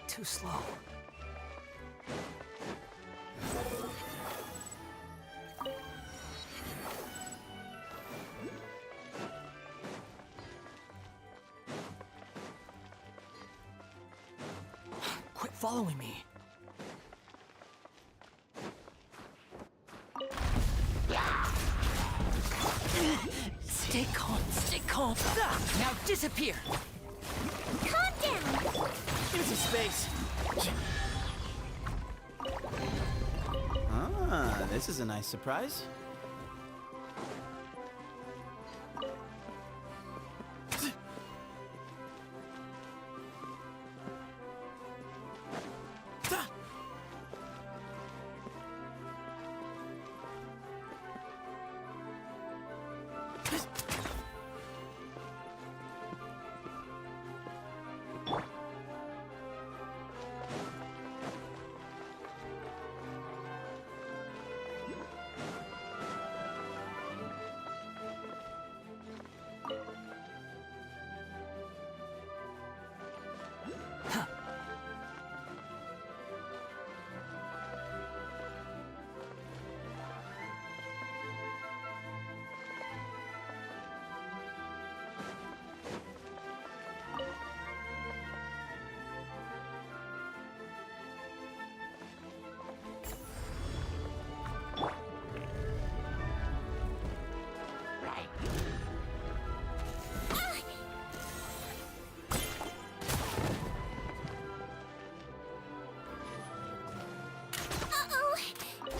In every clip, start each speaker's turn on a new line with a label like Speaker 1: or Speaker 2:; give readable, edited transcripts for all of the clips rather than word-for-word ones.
Speaker 1: Too slow. Quit following me. Stay calm, stay calm. Now disappear.
Speaker 2: Calm down.
Speaker 1: Give me some space.
Speaker 3: Ah, this is a nice surprise.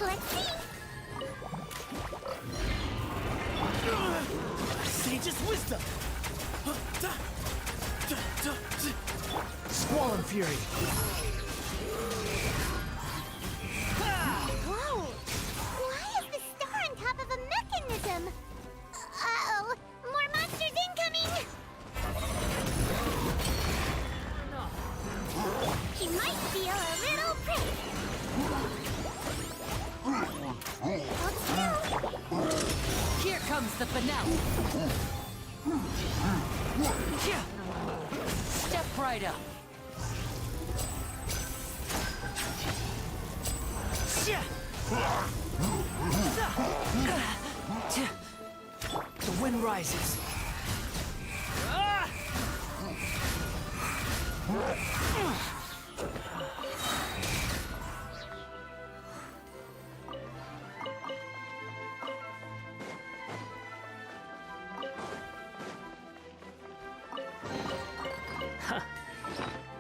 Speaker 2: Let's see.
Speaker 1: Sage's wisdom! Squall and Fury!
Speaker 2: Whoa! Why is the star on top of a mechanism? Uh-oh! More monsters incoming! He might feel a little prick.
Speaker 4: Here comes the finale. Step right up.
Speaker 1: The wind rises.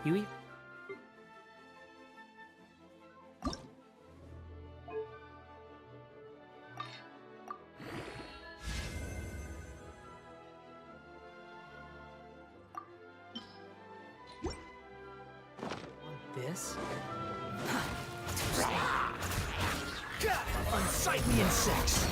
Speaker 1: You eat? Want this? Unsightly insects!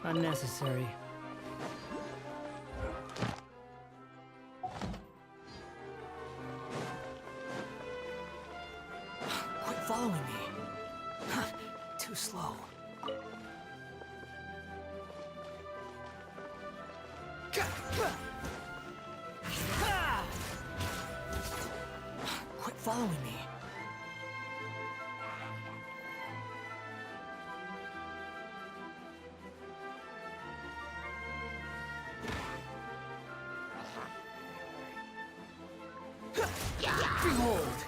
Speaker 1: Unnecessary. Quit following me. Too slow. Quit following me. Behold!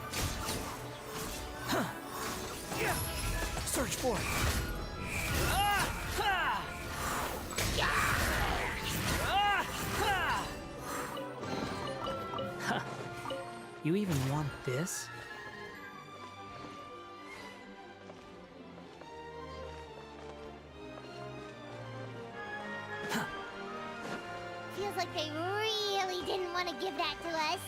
Speaker 1: Search for it! You even want this?
Speaker 2: Feels like they really didn't want to give that to us.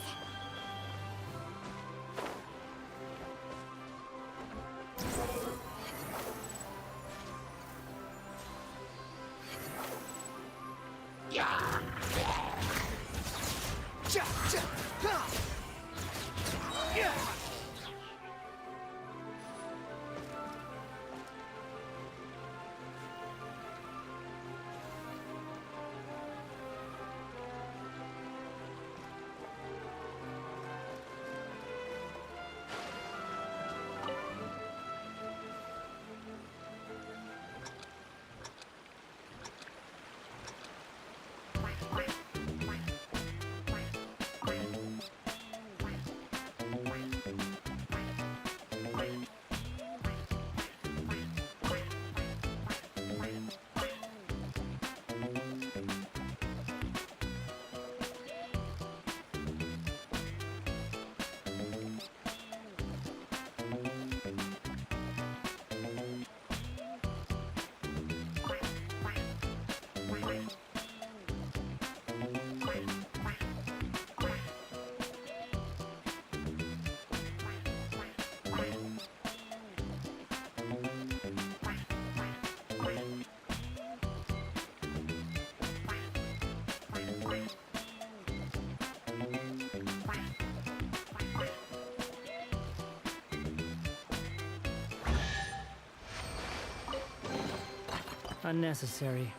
Speaker 1: Unnecessary.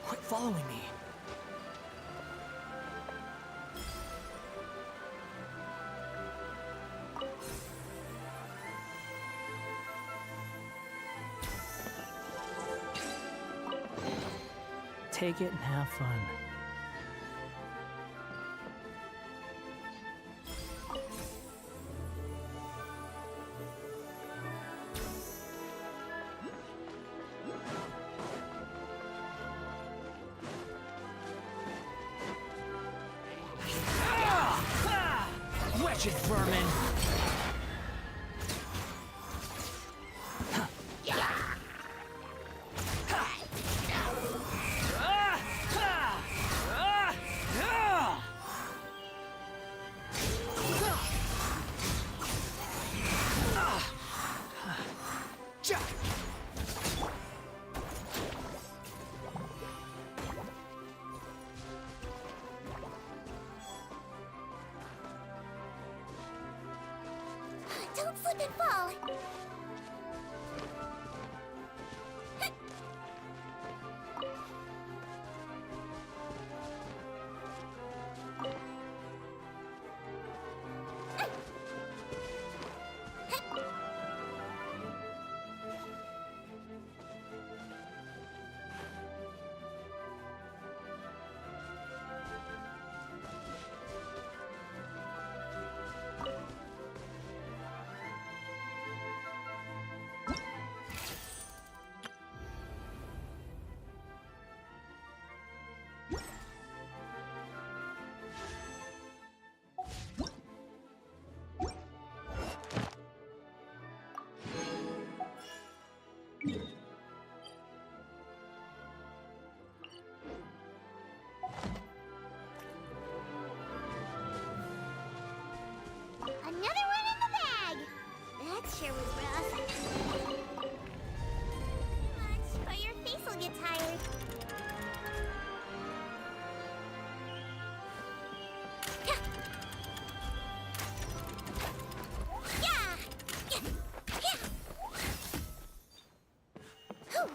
Speaker 1: Quit following me. Take it and have fun. Wretched vermin!
Speaker 2: Don't slip and fall! Another one in the bag! That sure was rough. Much, but your face will get tired. Yeah! Yeah! Yeah! Whew.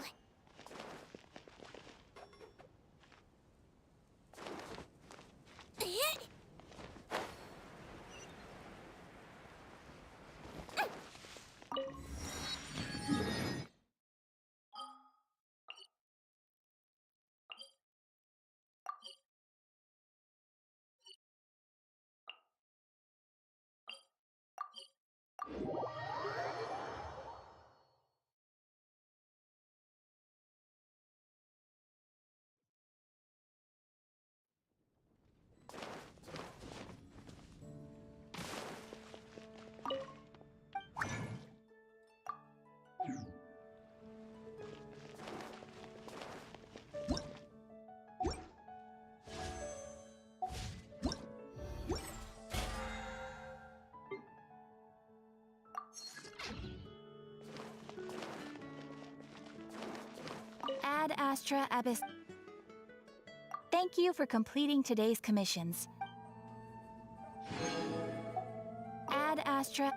Speaker 5: Ad Astra Abyss. Thank you for completing today's commissions. Ad Astra.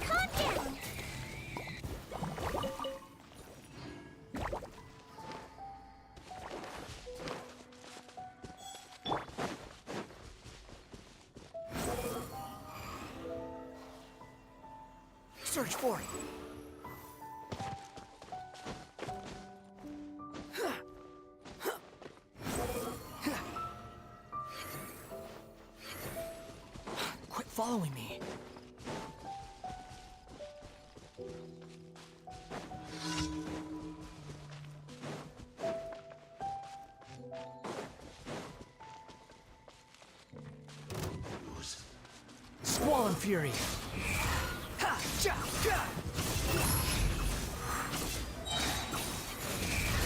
Speaker 2: Calm down!
Speaker 1: Search for it. Quit following me. Squall and Fury. Ha! Cha! Cha!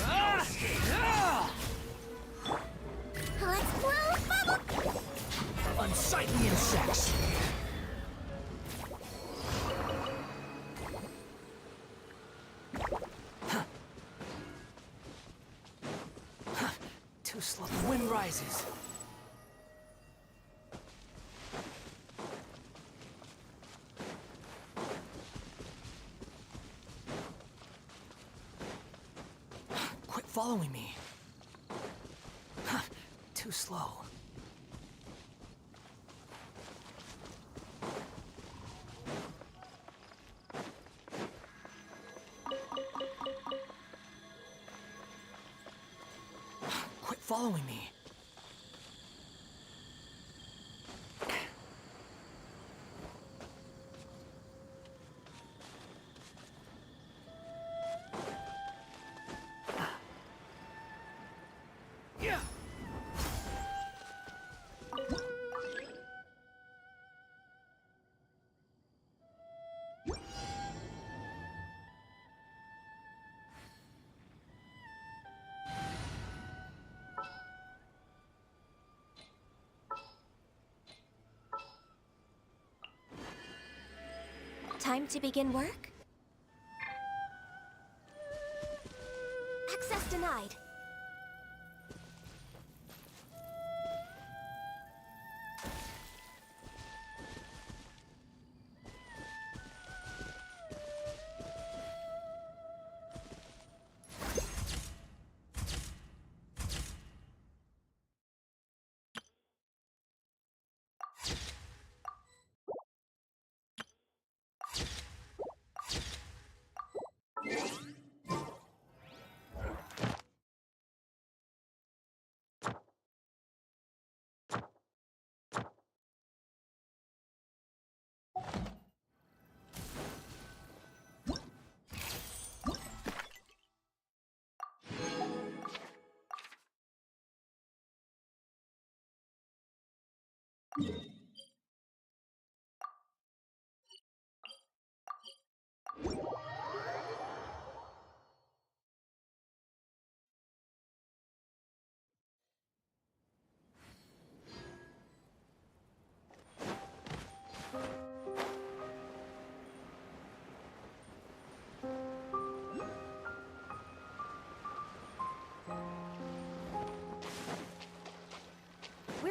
Speaker 1: Ah! Ah!
Speaker 2: Let's blow bubble!
Speaker 1: Unsightly insects. Too slow. The wind rises. Quit following me. Too slow. Quit following me. Yeah.
Speaker 2: Time to begin work? Access denied.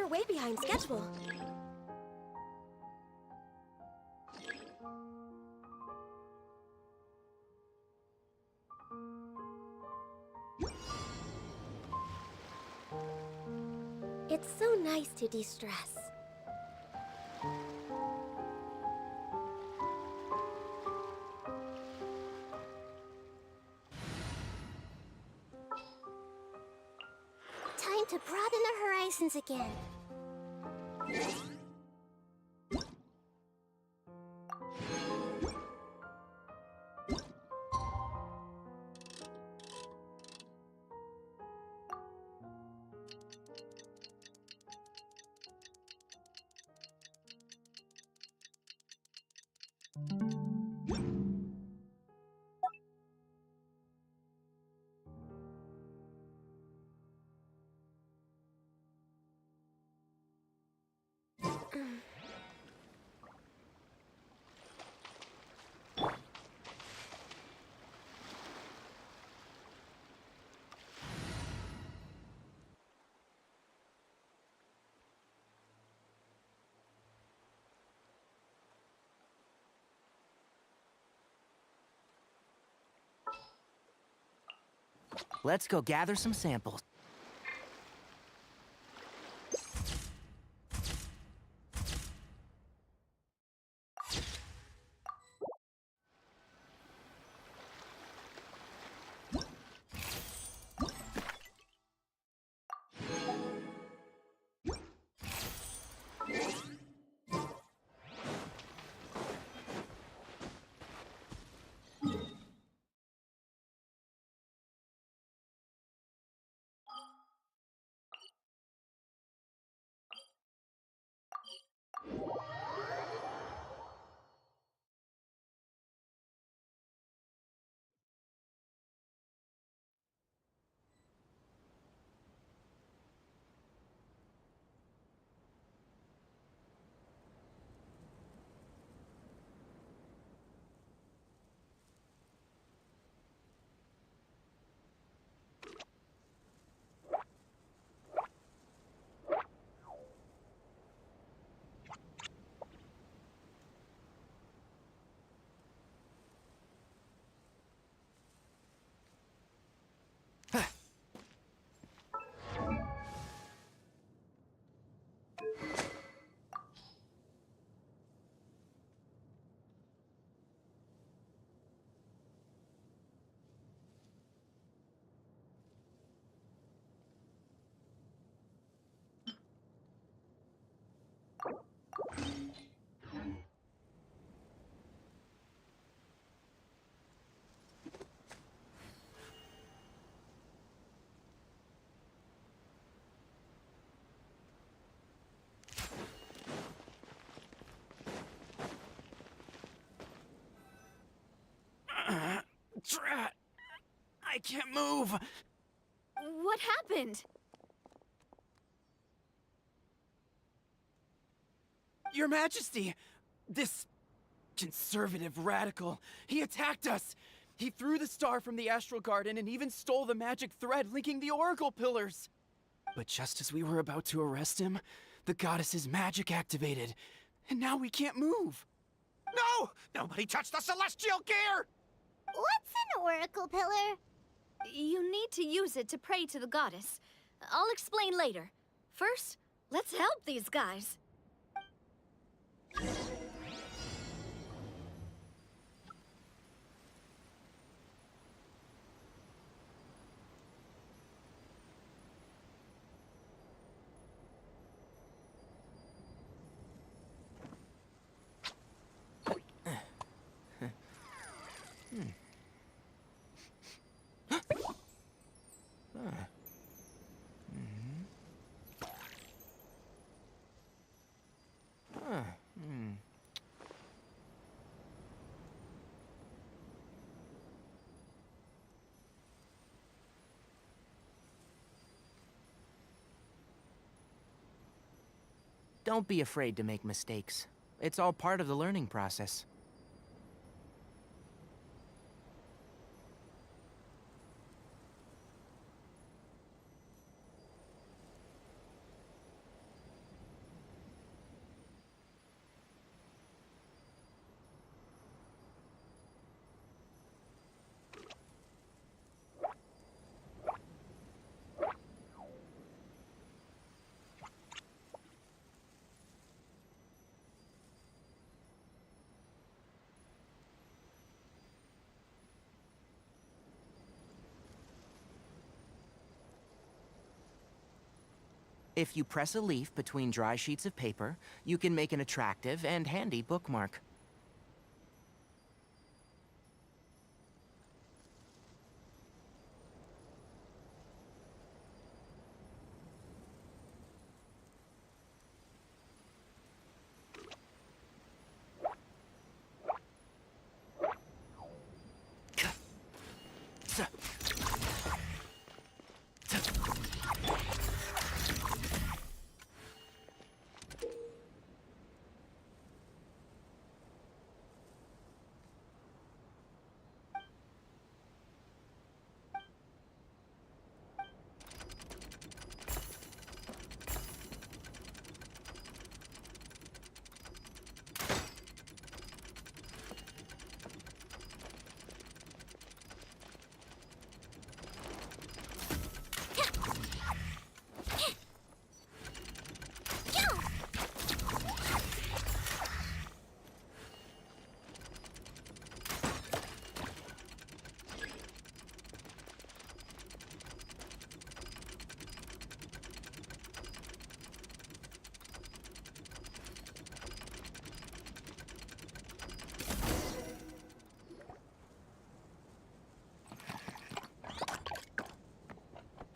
Speaker 6: We're way behind schedule. It's so nice to de-stress.
Speaker 2: Time to broaden the horizons again.
Speaker 1: Let's go gather some samples. Drat! I can't move!
Speaker 6: What happened?
Speaker 1: Your Majesty! This conservative radical, he attacked us! He threw the star from the Astral Garden and even stole the magic thread linking the Oracle Pillars! But just as we were about to arrest him, the goddess's magic activated, and now we can't move!
Speaker 7: No! Nobody touched the celestial gear!
Speaker 2: What's an oracle pillar?
Speaker 6: You need to use it to pray to the goddess. I'll explain later. First, let's help these guys.
Speaker 1: Don't be afraid to make mistakes. It's all part of the learning process.
Speaker 8: If you press a leaf between dry sheets of paper, you can make an attractive and handy bookmark.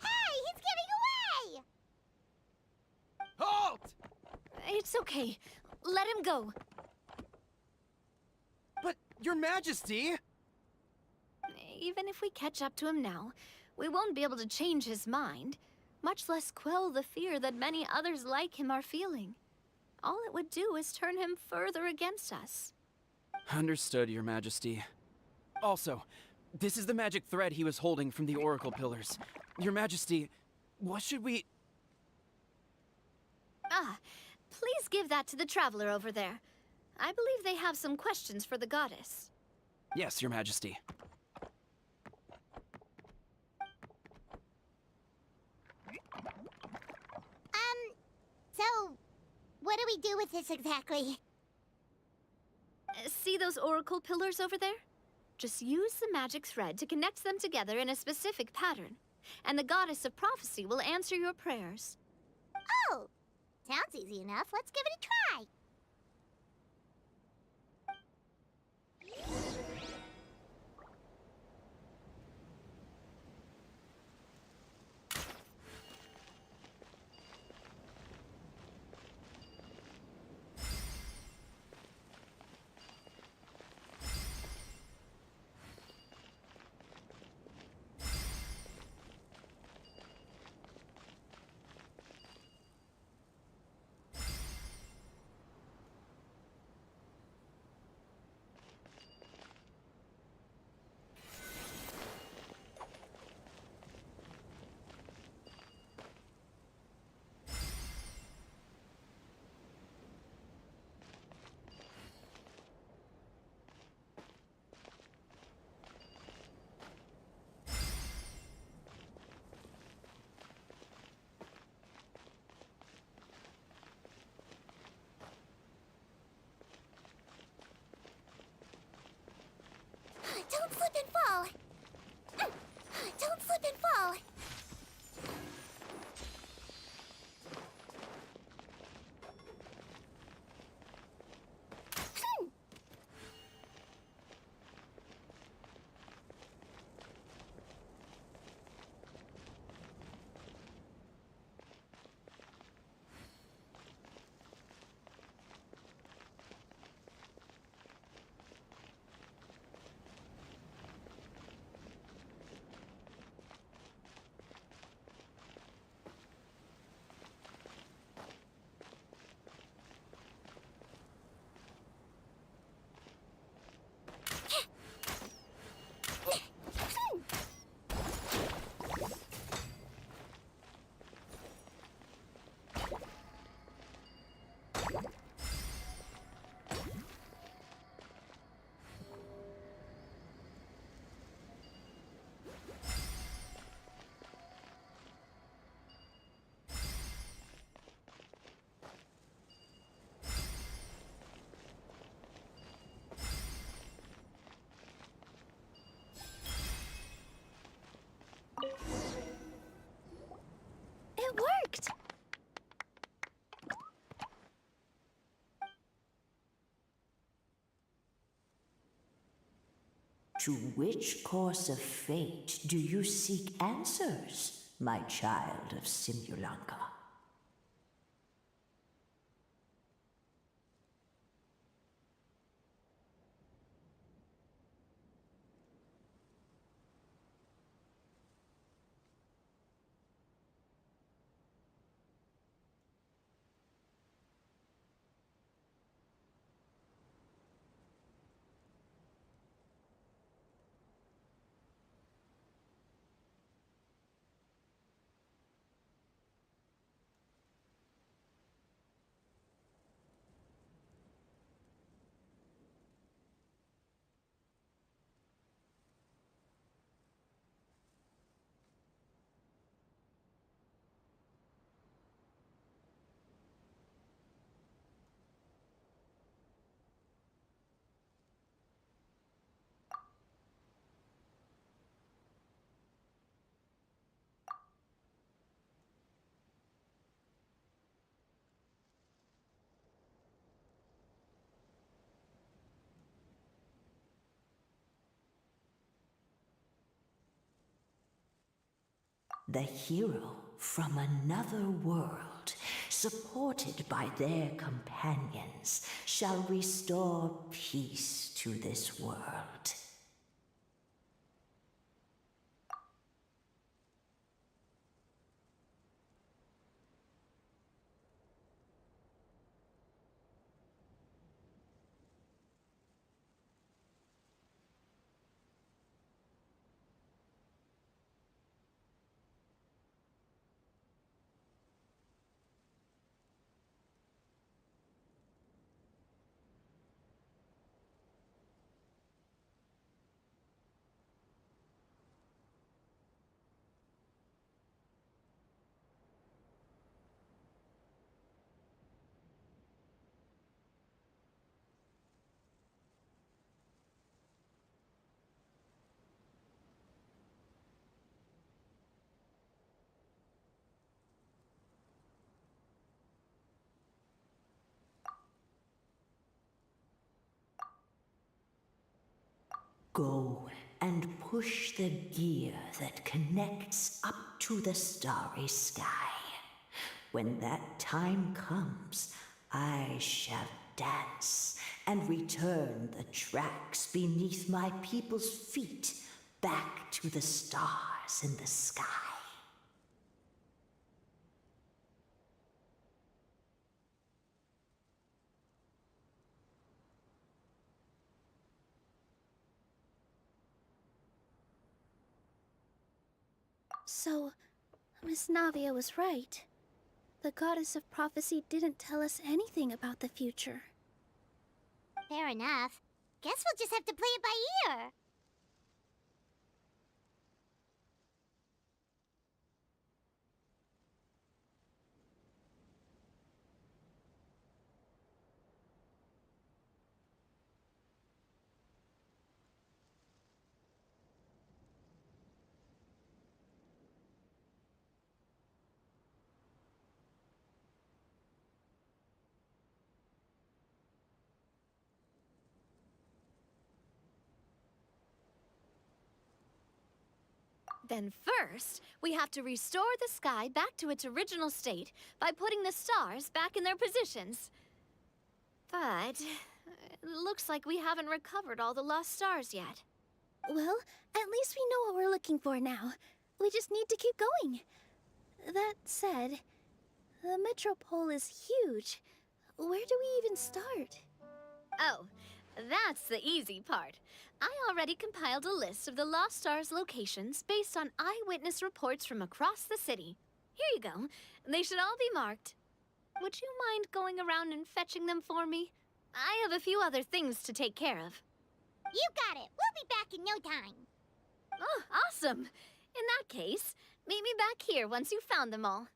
Speaker 2: Hey, he's getting away!
Speaker 1: Halt!
Speaker 6: It's okay. Let him go.
Speaker 1: But, Your Majesty!
Speaker 6: Even if we catch up to him now, we won't be able to change his mind, much less quell the fear that many others like him are feeling. All it would do is turn him further against us.
Speaker 1: Understood, Your Majesty. Also, this is the magic thread he was holding from the Oracle Pillars. Your Majesty, what should we...
Speaker 6: Ah, please give that to the traveler over there. I believe they have some questions for the goddess.
Speaker 1: Yes, Your Majesty.
Speaker 2: So, what do we do with this exactly?
Speaker 6: See those oracle pillars over there? Just use the magic thread to connect them together in a specific pattern, and the goddess of prophecy will answer your prayers.
Speaker 2: Oh, sounds easy enough. Let's give it a try.
Speaker 9: To which course of fate do you seek answers, my child of Simulanka? The hero from another world, supported by their companions, shall restore peace to this world. Go and push the gear that connects up to the starry sky. When that time comes, I shall dance and return the tracks beneath my people's feet back to the stars in the sky.
Speaker 6: So, Miss Navia was right. The goddess of prophecy didn't tell us anything about the future.
Speaker 2: Fair enough. Guess we'll just have to play it by ear.
Speaker 6: Then first, we have to restore the sky back to its original state by putting the stars back in their positions. But it looks like we haven't recovered all the lost stars yet. Well, at least we know what we're looking for now. We just need to keep going. That said, the metropole is huge. Where do we even start? Oh, that's the easy part. I already compiled a list of the Lost Stars locations based on eyewitness reports from across the city. Here you go. They should all be marked. Would you mind going around and fetching them for me? I have a few other things to take care of.
Speaker 2: You got it. We'll be back in no time.
Speaker 6: Oh, awesome. In that case, meet me back here once you've found them all.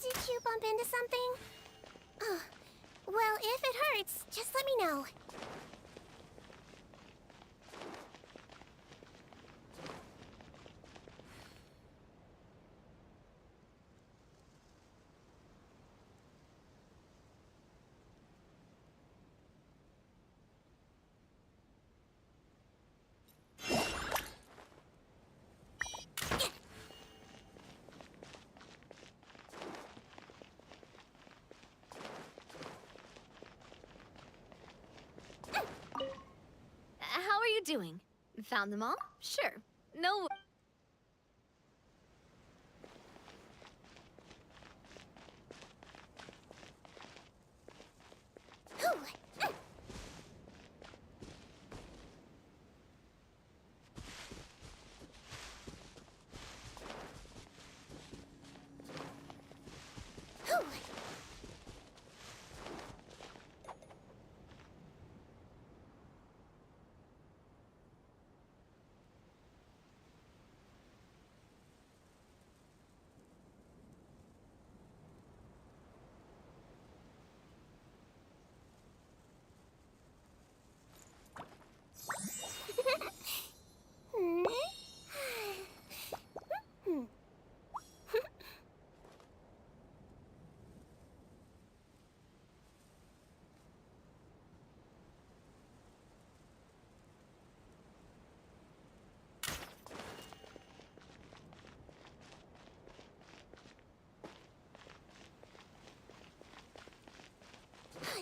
Speaker 2: Did you bump into something? Oh, well, if it hurts, just let me know.
Speaker 6: How are you doing? Found them all? Sure. No.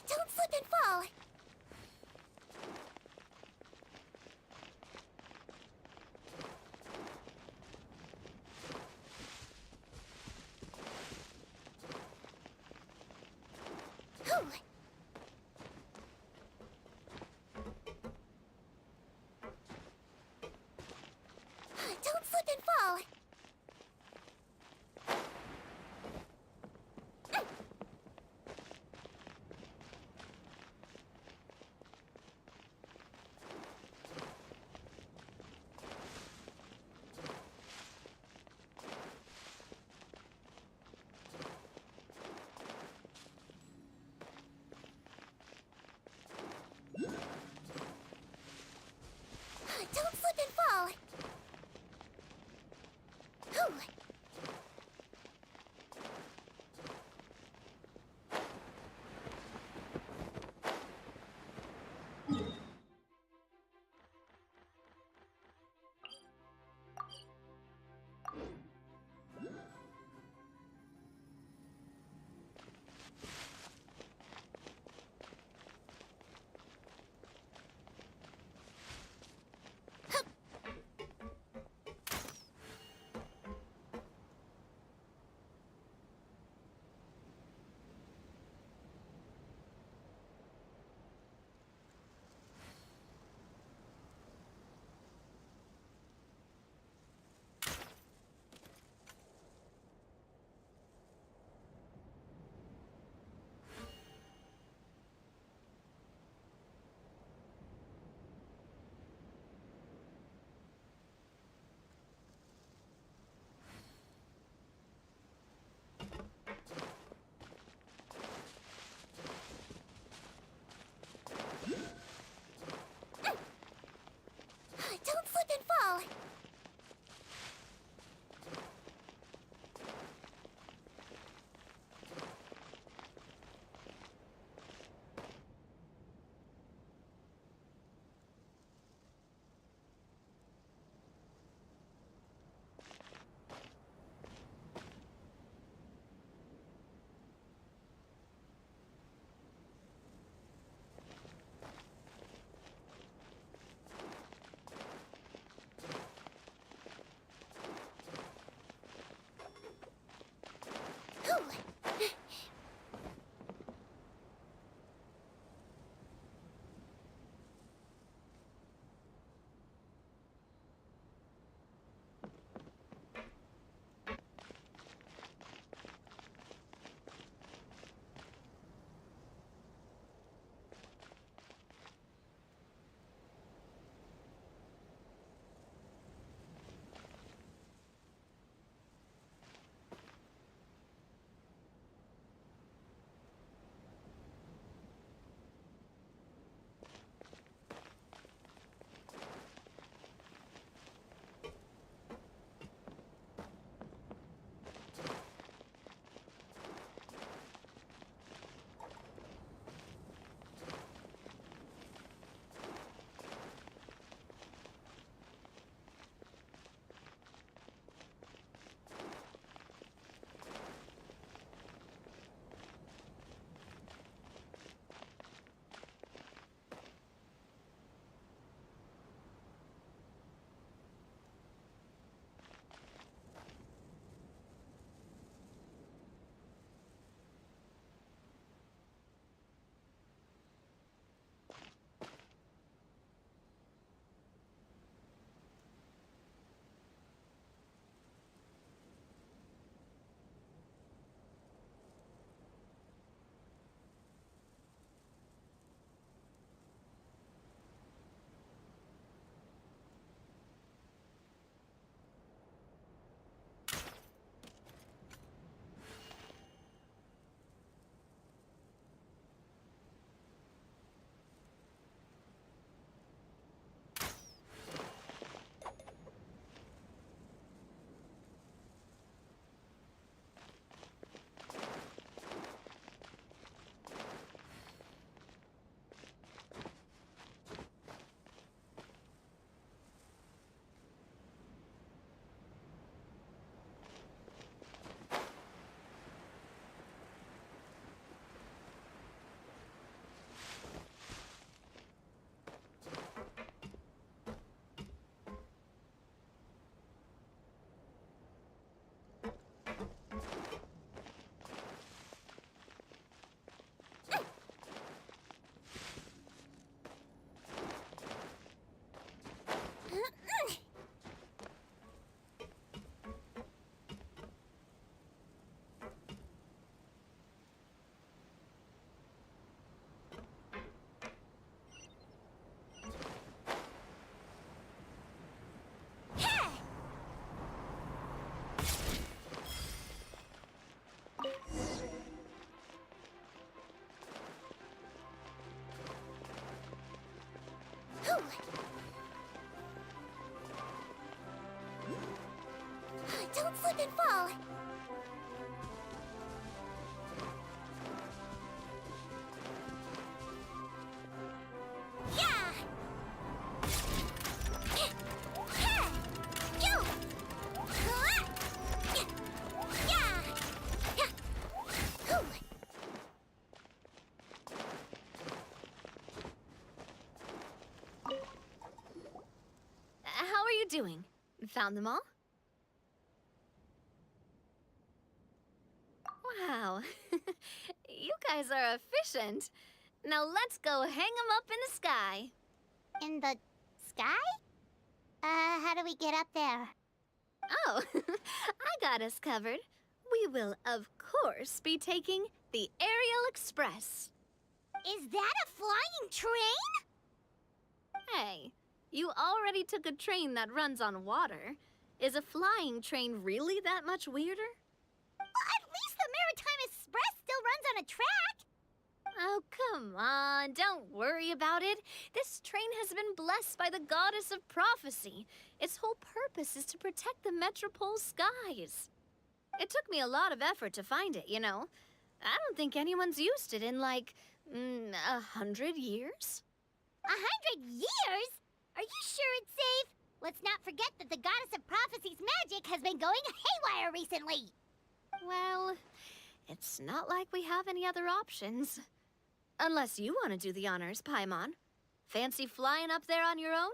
Speaker 2: Don't slip and fall. Don't slip and fall. Don't slip and fall. Yeah.
Speaker 6: How are you doing? Found them all? Wow. You guys are efficient. Now let's go hang them up in the sky.
Speaker 2: In the sky? How do we get up there?
Speaker 6: Oh, I got us covered. We will, of course, be taking the Aerial Express.
Speaker 2: Is that a flying train?
Speaker 6: Hey, you already took a train that runs on water. Is a flying train really that much weirder?
Speaker 2: Well, at least the Maritime Express still runs on a track.
Speaker 6: Oh, come on, don't worry about it. This train has been blessed by the goddess of prophecy. Its whole purpose is to protect the Metropole skies. It took me a lot of effort to find it, you know. I don't think anyone's used it in, like, 100 years.
Speaker 2: 100 years? Are you sure it's safe? Let's not forget that the goddess of prophecy's magic has been going haywire recently.
Speaker 6: Well, it's not like we have any other options. Unless you want to do the honors, Paimon. Fancy flying up there on your own?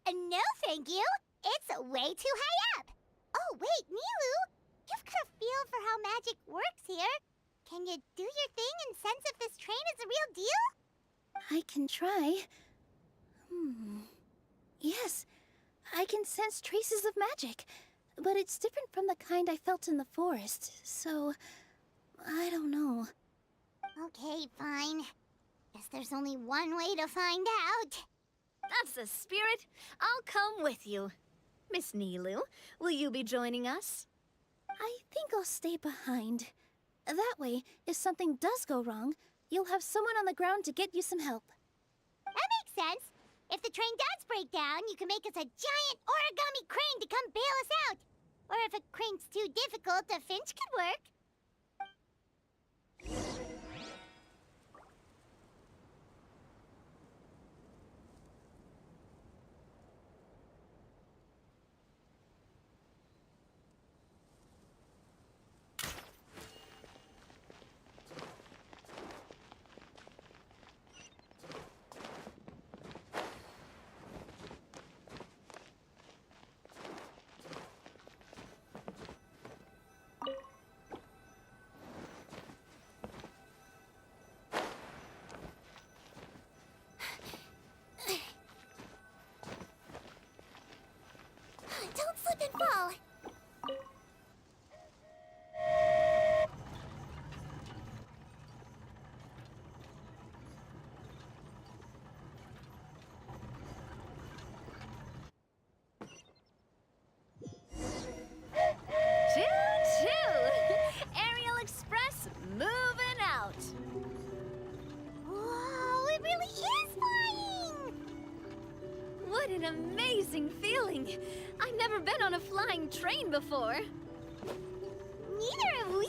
Speaker 2: No, thank you. It's way too high up. Oh, wait, Nilu. You've got a feel for how magic works here. Can you do your thing and sense if this train is the real deal?
Speaker 5: I can try. Yes, I can sense traces of magic, but it's different from the kind I felt in the forest, so I don't know.
Speaker 2: Okay, fine. Guess there's only one way to find out.
Speaker 6: That's the spirit. I'll come with you. Miss Nilu, will you be joining us?
Speaker 5: I think I'll stay behind. That way, if something does go wrong, you'll have someone on the ground to get you some help.
Speaker 2: That makes sense. If the train does break down, you can make us a giant origami crane to come bail us out. Or if a crane's too difficult, a finch could work. Don't slip and fall.
Speaker 6: Choo-choo! Aerial Express moving out.
Speaker 2: Whoa, it really is flying!
Speaker 6: What an amazing feeling. I've never been on a flying train before.
Speaker 2: Neither have we.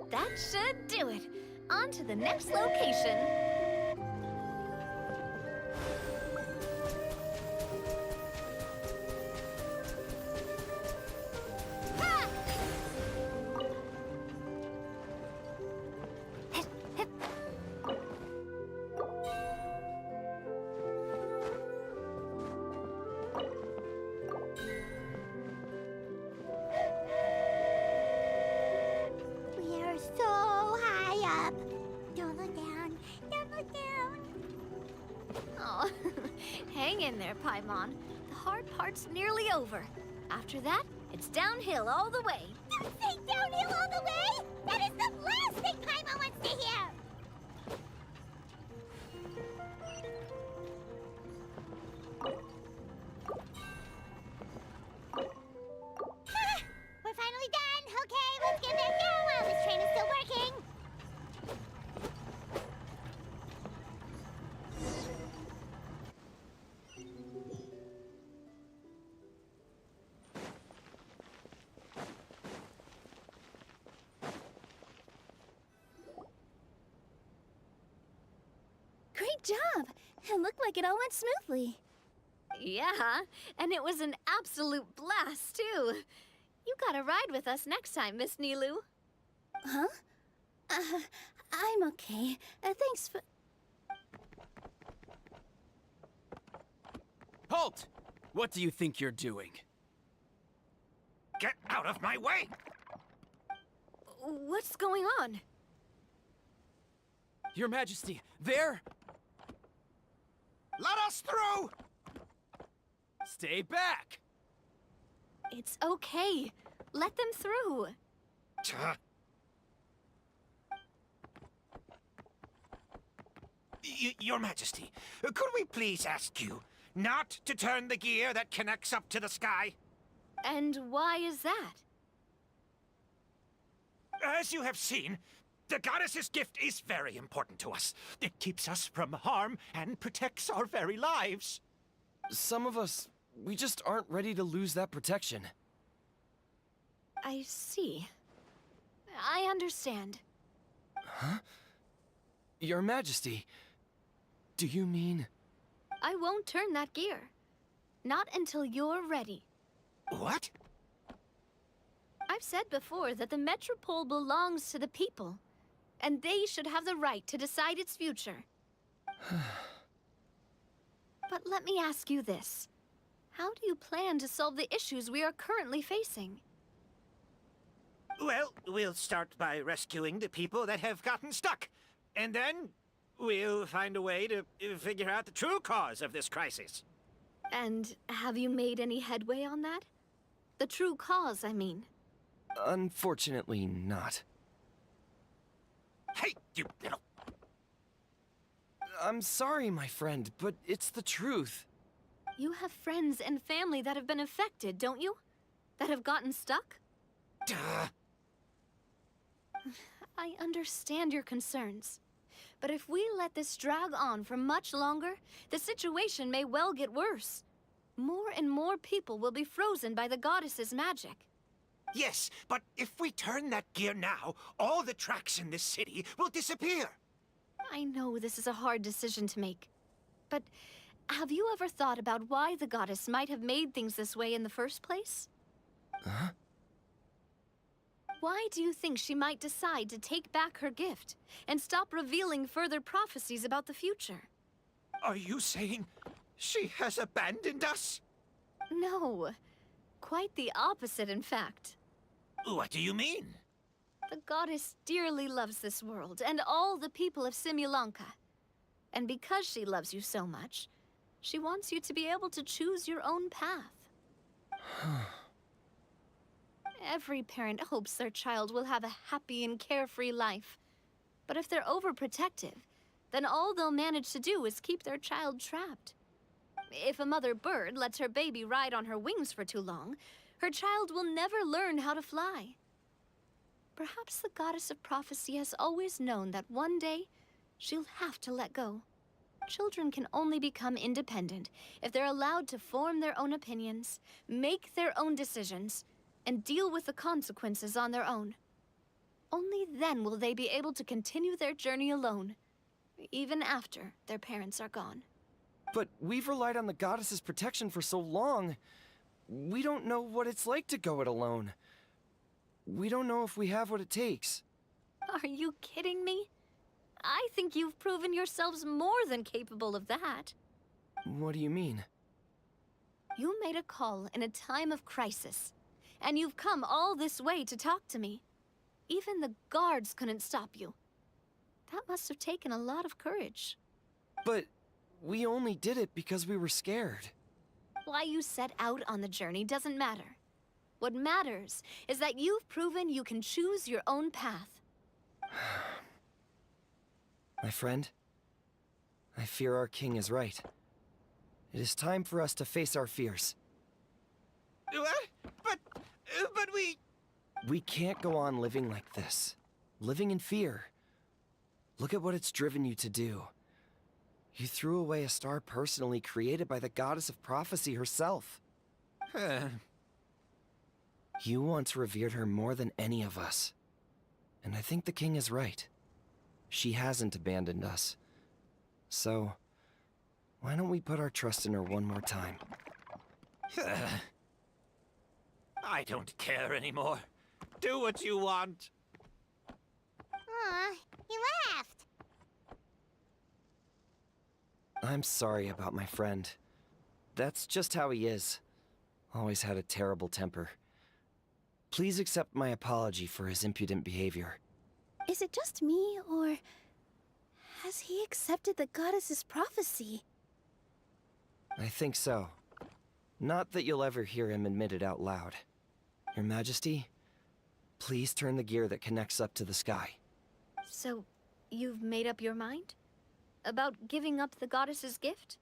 Speaker 6: That should do it. On to the next location.
Speaker 2: We are so high up. Don't look down. Don't look down.
Speaker 6: Oh, hang in there, Paimon. The hard part's nearly over. After that, it's downhill all the way.
Speaker 2: Don't say downhill all the way. That is the last thing Paimon wants to hear.
Speaker 5: job! It looked like it all went smoothly.
Speaker 6: Yeah, and it was an absolute blast, too. You gotta ride with us next time, Miss Nilu.
Speaker 5: Huh? I'm okay. Thanks for...
Speaker 1: Halt! What do you think you're doing?
Speaker 7: Get out of my way!
Speaker 6: What's going on?
Speaker 1: Your Majesty, there!
Speaker 7: Let us through!
Speaker 1: Stay back!
Speaker 6: It's okay. Let them through.
Speaker 7: Tuh. Your Majesty, could we please ask you not to turn the gear that connects up to the sky?
Speaker 6: And why is that?
Speaker 7: As you have seen, the goddess's gift is very important to us. It keeps us from harm and protects our very lives.
Speaker 1: Some of us, we just aren't ready to lose that protection.
Speaker 6: I see. I understand.
Speaker 1: Huh? Your Majesty, do you mean...
Speaker 6: I won't turn that gear. Not until you're ready.
Speaker 7: What?
Speaker 6: I've said before that the Metropole belongs to the people, and they should have the right to decide its future. But let me ask you this. How do you plan to solve the issues we are currently facing?
Speaker 7: Well, we'll start by rescuing the people that have gotten stuck. And then we'll find a way to figure out the true cause of this crisis.
Speaker 6: And have you made any headway on that? The true cause, I mean.
Speaker 1: Unfortunately not.
Speaker 7: Hey, you little...
Speaker 1: I'm sorry, my friend, but it's the truth.
Speaker 6: You have friends and family that have been affected, don't you? That have gotten stuck?
Speaker 7: Duh.
Speaker 6: I understand your concerns. But if we let this drag on for much longer, the situation may well get worse. More and more people will be frozen by the goddess's magic.
Speaker 7: Yes, but if we turn that gear now, all the tracks in this city will disappear.
Speaker 6: I know this is a hard decision to make. But have you ever thought about why the goddess might have made things this way in the first place?
Speaker 1: Huh?
Speaker 6: Why do you think she might decide to take back her gift and stop revealing further prophecies about the future?
Speaker 7: Are you saying she has abandoned us?
Speaker 6: No. Quite the opposite, in fact.
Speaker 7: What do you mean?
Speaker 6: The goddess dearly loves this world and all the people of Simulanka. And because she loves you so much, she wants you to be able to choose your own path. Every parent hopes their child will have a happy and carefree life. But if they're overprotective, then all they'll manage to do is keep their child trapped. If a mother bird lets her baby ride on her wings for too long, her child will never learn how to fly. Perhaps the goddess of prophecy has always known that one day she'll have to let go. Children can only become independent if they're allowed to form their own opinions, make their own decisions, and deal with the consequences on their own. Only then will they be able to continue their journey alone, even after their parents are gone.
Speaker 1: But we've relied on the goddess's protection for so long. We don't know what it's like to go it alone. We don't know if we have what it takes.
Speaker 6: Are you kidding me? I think you've proven yourselves more than capable of that.
Speaker 1: What do you mean?
Speaker 6: You made a call in a time of crisis, and you've come all this way to talk to me. Even the guards couldn't stop you. That must have taken a lot of courage.
Speaker 1: But we only did it because we were scared.
Speaker 6: Why you set out on the journey doesn't matter. What matters is that you've proven you can choose your own path.
Speaker 1: My friend, I fear our king is right. It is time for us to face our fears.
Speaker 7: What? But we...
Speaker 1: We can't go on living like this. Living in fear. Look at what it's driven you to do. You threw away a star personally created by the goddess of prophecy herself. You once revered her more than any of us. And I think the king is right. She hasn't abandoned us.
Speaker 10: So, why don't we put our trust in her one more time?
Speaker 7: I don't care anymore. Do what you want.
Speaker 2: Aw, he laughed.
Speaker 10: I'm sorry about my friend. That's just how he is. Always had a terrible temper. Please accept my apology for his impudent behavior.
Speaker 5: Is it just me, or has he accepted the goddess's prophecy?
Speaker 10: I think so. Not that you'll ever hear him admit it out loud. Your Majesty, please turn the gear that connects up to the sky.
Speaker 6: So, you've made up your mind? About giving up the goddess's gift?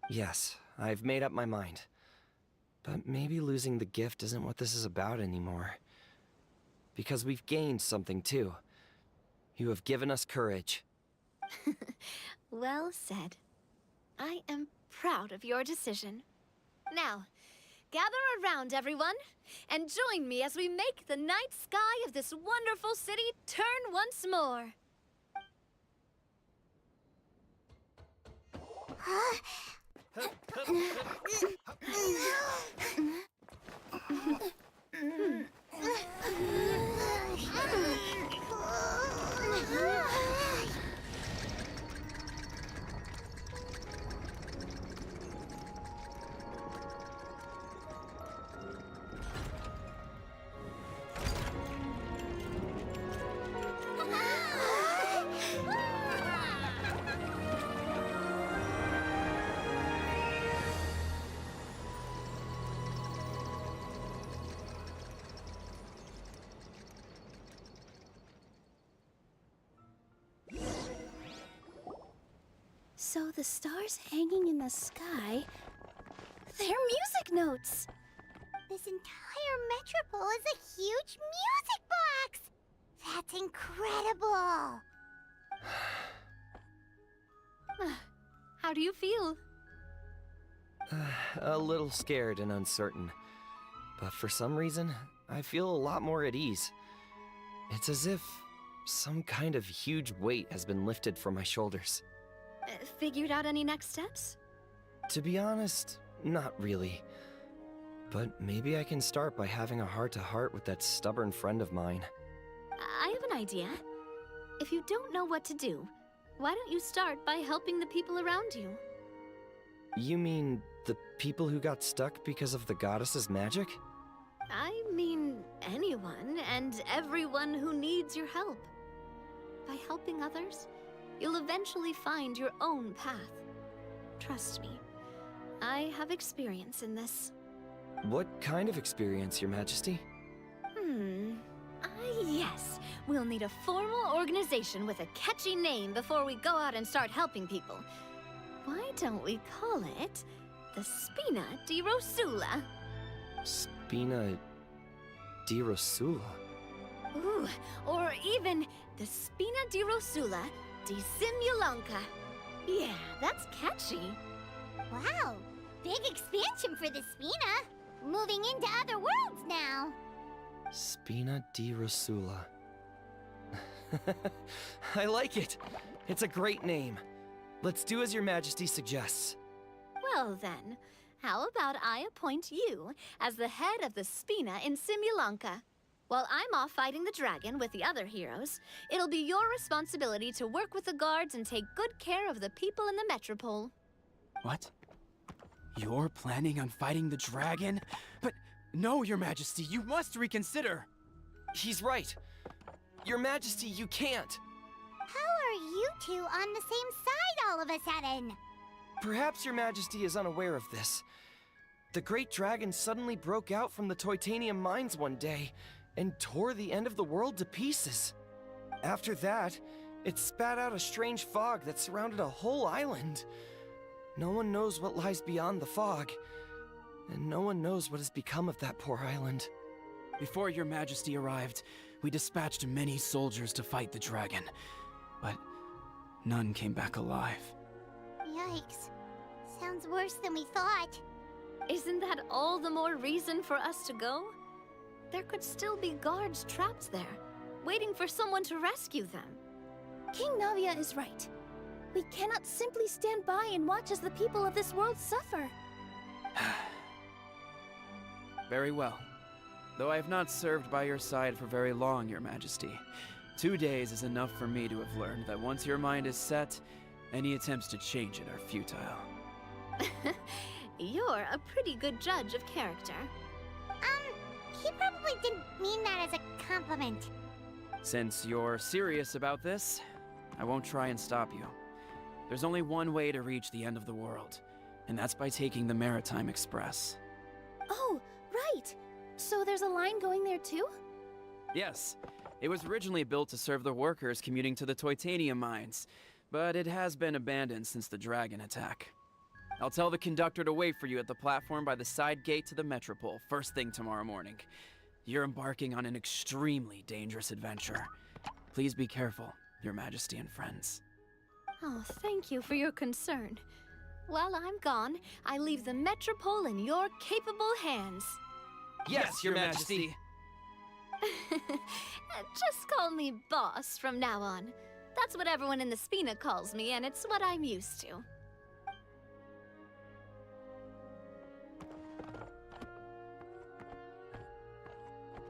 Speaker 10: Yes, I've made up my mind. But maybe losing the gift isn't what this is about anymore. Because we've gained something too. You have given us courage.
Speaker 6: Well said. I am proud of your decision. Now, gather around, everyone, and join me as we make the night sky of this wonderful city turn once more.
Speaker 5: So the stars hanging in the sky, they're music notes.
Speaker 2: This entire metropole is a huge music box! That's incredible!
Speaker 6: How do you feel?
Speaker 10: A little scared and uncertain. But for some reason, I feel a lot more at ease. It's as if some kind of huge weight has been lifted from my shoulders.
Speaker 6: Figured out any next steps?
Speaker 10: To be honest, not really. But maybe I can start by having a heart-to-heart with that stubborn friend of mine.
Speaker 6: I have an idea. If you don't know what to do, why don't you start by helping the people around you?
Speaker 10: You mean the people who got stuck because of the goddess's magic?
Speaker 6: I mean anyone and everyone who needs your help. By helping others, you'll eventually find your own path. Trust me, I have experience in this.
Speaker 10: What kind of experience, Your Majesty?
Speaker 6: Yes. We'll need a formal organization with a catchy name before we go out and start helping people. Why don't we call it the Spina di Rosula?
Speaker 10: Spina di Rosula?
Speaker 6: Ooh, or even the Spina di Rosula di Simulanka. Yeah, that's catchy.
Speaker 2: Wow, big expansion for the Spina. Moving into other worlds now.
Speaker 10: Spina di Rosula. I like it. It's a great name. Let's do as Your Majesty suggests.
Speaker 6: Well then, how about I appoint you as the head of the Spina in Simulanka? While I'm off fighting the dragon with the other heroes, it'll be your responsibility to work with the guards and take good care of the people in the metropole.
Speaker 1: What? You're planning on fighting the dragon? But no, Your Majesty, you must reconsider.
Speaker 10: He's right. Your Majesty, you can't.
Speaker 2: How are you two on the same side all of a sudden?
Speaker 10: Perhaps Your Majesty is unaware of this. The great dragon suddenly broke out from the Titanium mines one day and tore the end of the world to pieces. After that, it spat out a strange fog that surrounded a whole island. No one knows what lies beyond the fog, and no one knows what has become of that poor island.
Speaker 1: Before Your Majesty arrived, we dispatched many soldiers to fight the dragon, but none came back alive.
Speaker 2: Yikes. Sounds worse than we thought.
Speaker 6: Isn't that all the more reason for us to go? There could still be guards trapped there, waiting for someone to rescue them.
Speaker 5: King Navia is right. We cannot simply stand by and watch as the people of this world suffer.
Speaker 1: Very well. Though I have not served by your side for very long, Your Majesty. 2 days is enough for me to have learned that once your mind is set, any attempts to change it are futile.
Speaker 6: You're a pretty good judge of character.
Speaker 2: He probably didn't mean that as a compliment.
Speaker 1: Since you're serious about this, I won't try and stop you. There's only one way to reach the end of the world, and that's by taking the Maritime Express.
Speaker 5: Oh, right! So there's a line going there too?
Speaker 1: Yes, it was originally built to serve the workers commuting to the Titanium mines, but it has been abandoned since the dragon attack. I'll tell the conductor to wait for you at the platform by the side gate to the Metropole first thing tomorrow morning. You're embarking on an extremely dangerous adventure. Please be careful, Your Majesty and friends.
Speaker 6: Oh, thank you for your concern. While I'm gone, I leave the Metropole in your capable hands.
Speaker 1: Yes, Your Majesty!
Speaker 6: Just call me boss from now on. That's what everyone in the Spina calls me, and it's what I'm used to.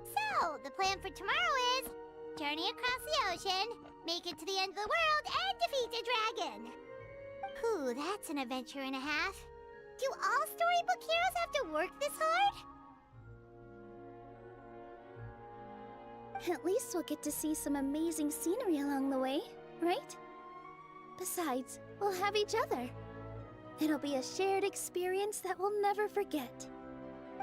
Speaker 2: So, the plan for tomorrow is journey across the ocean, make it to the end of the world, and defeat a dragon. Whew, that's an adventure and a half. Do all storybook heroes have to work this hard?
Speaker 5: At least we'll get to see some amazing scenery along the way, right? Besides, we'll have each other. It'll be a shared experience that we'll never forget.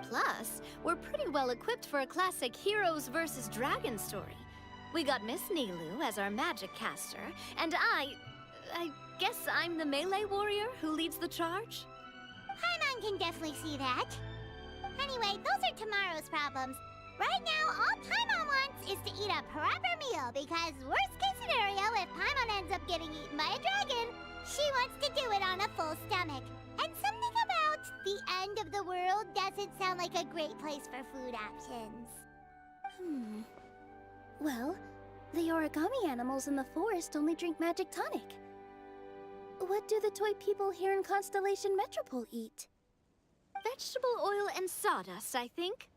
Speaker 6: Plus, we're pretty well equipped for a classic heroes versus dragon story. We got Miss Nilu as our magic caster, and I guess I'm the melee warrior who leads the charge?
Speaker 2: Paimon can definitely see that. Anyway, those are tomorrow's problems. Right now, all Paimon wants is to eat a proper meal, because worst case scenario, if Paimon ends up getting eaten by a dragon, she wants to do it on a full stomach. And something about the end of the world doesn't sound like a great place for food options.
Speaker 5: Well, the origami animals in the forest only drink magic tonic. What do the toy people here in Constellation Metropole eat?
Speaker 6: Vegetable oil and sawdust, I think.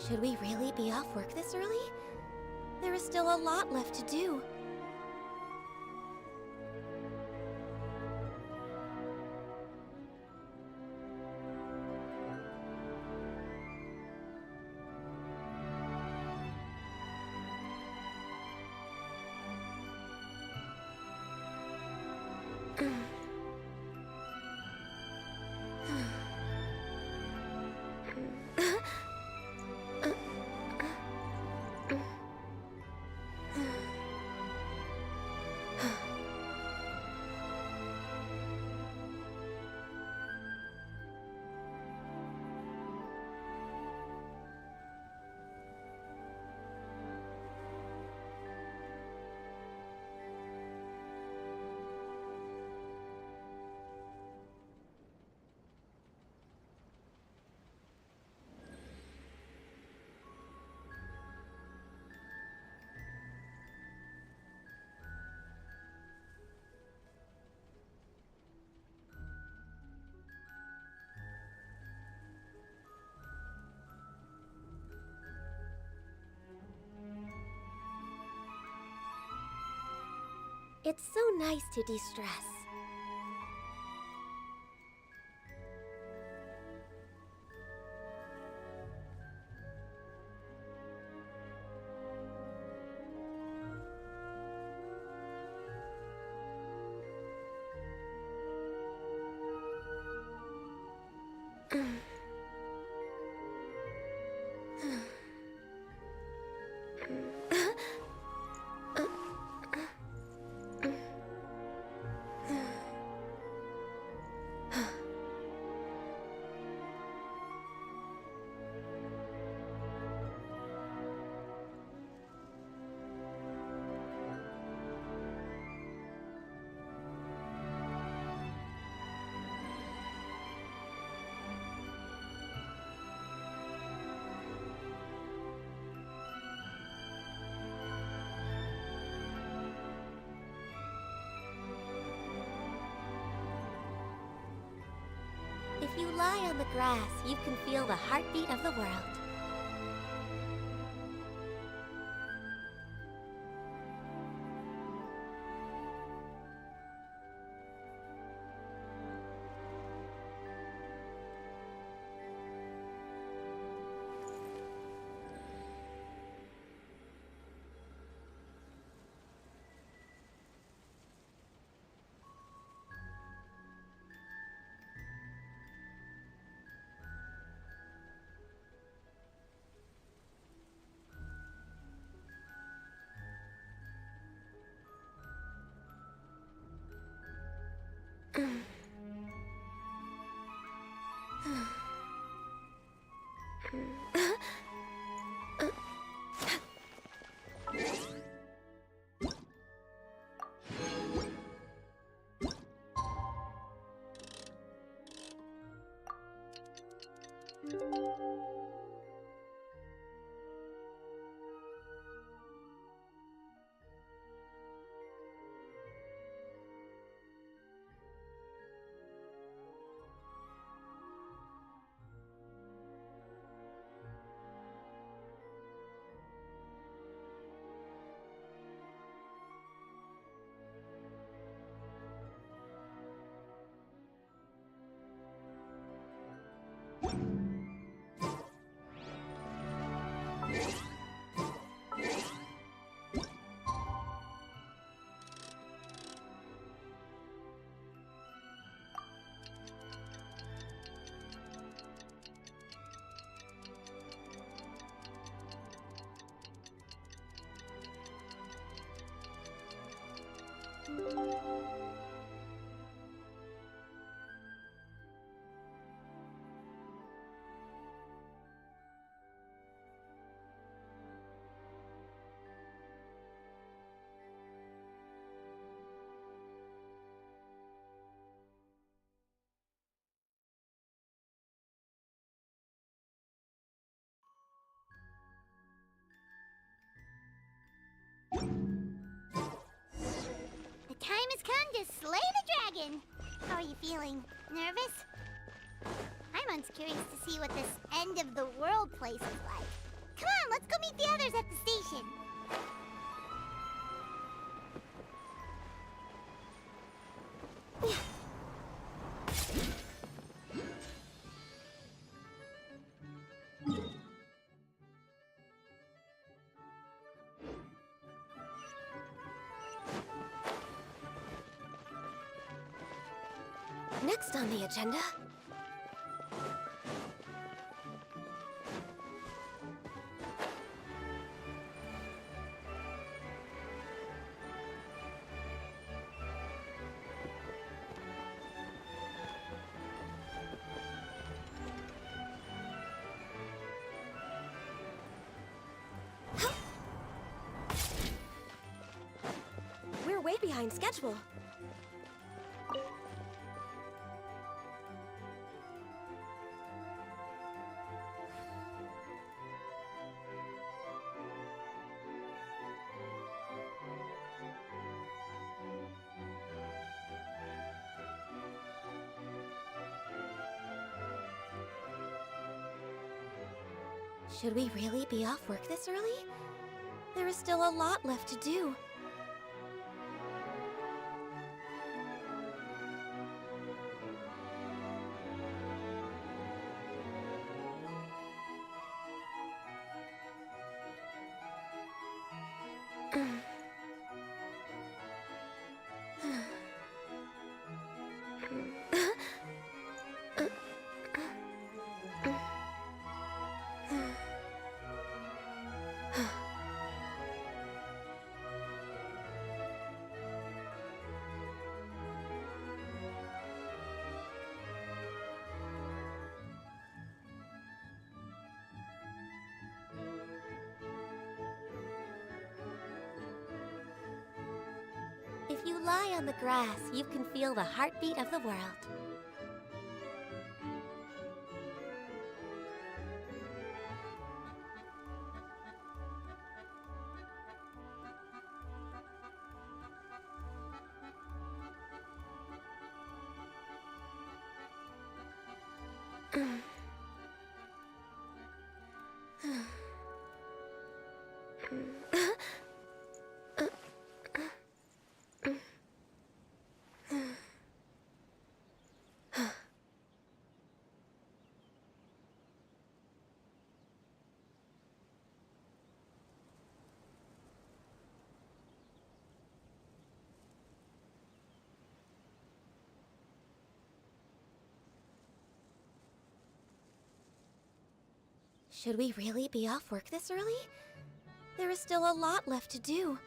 Speaker 11: Should we really be off work this early? There is still a lot left to do. It's so nice to de-stress. If you lie on the grass, you can feel the heartbeat of the world.
Speaker 2: The time has come to slay the dragon. How are you feeling? Nervous? I'm most curious to see what this end of the world place is like. Come on, let's go meet the others at the station.
Speaker 11: Next on the agenda... We're way behind schedule. Should we really be off work this early? There is still a lot left to do. lie on the grass, you can feel the heartbeat of the world. Should we really be off work this early? There is still a lot left to do.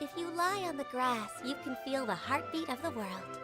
Speaker 11: If you lie on the grass, you can feel the heartbeat of the world.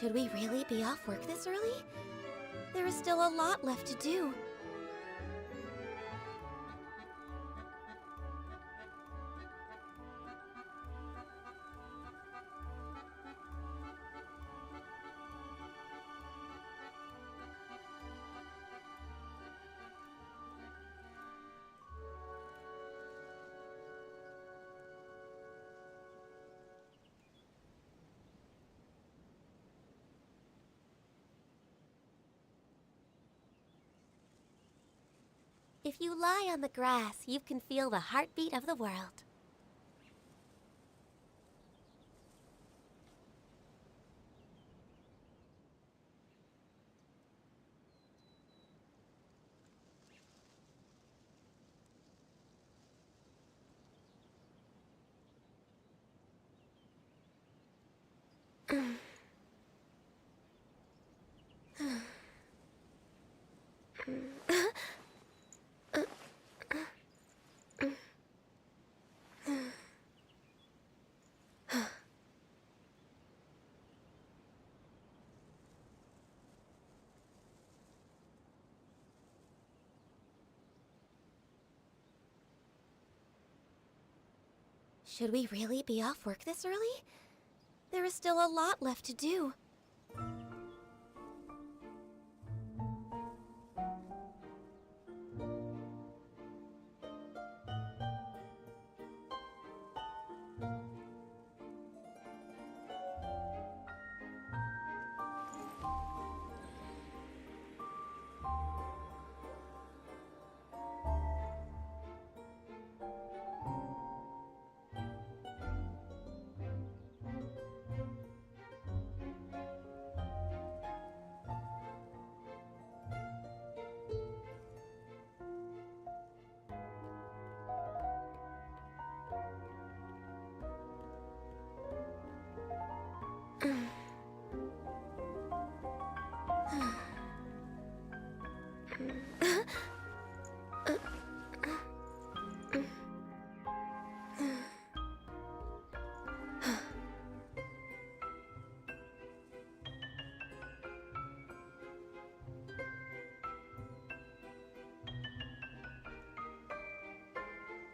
Speaker 11: Should we really be off work this early? There is still a lot left to do. If you lie on the grass, you can feel the heartbeat of the world. Should we really be off work this early? There is still a lot left to do.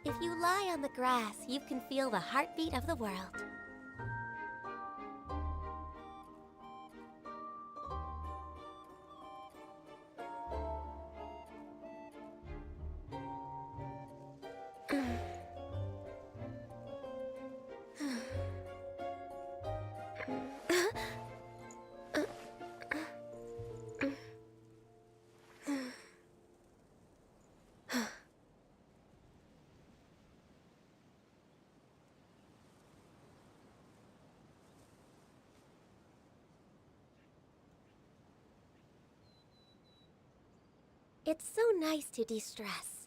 Speaker 11: If you lie on the grass, you can feel the heartbeat of the world. It's so nice to de-stress.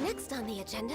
Speaker 11: Next on the agenda...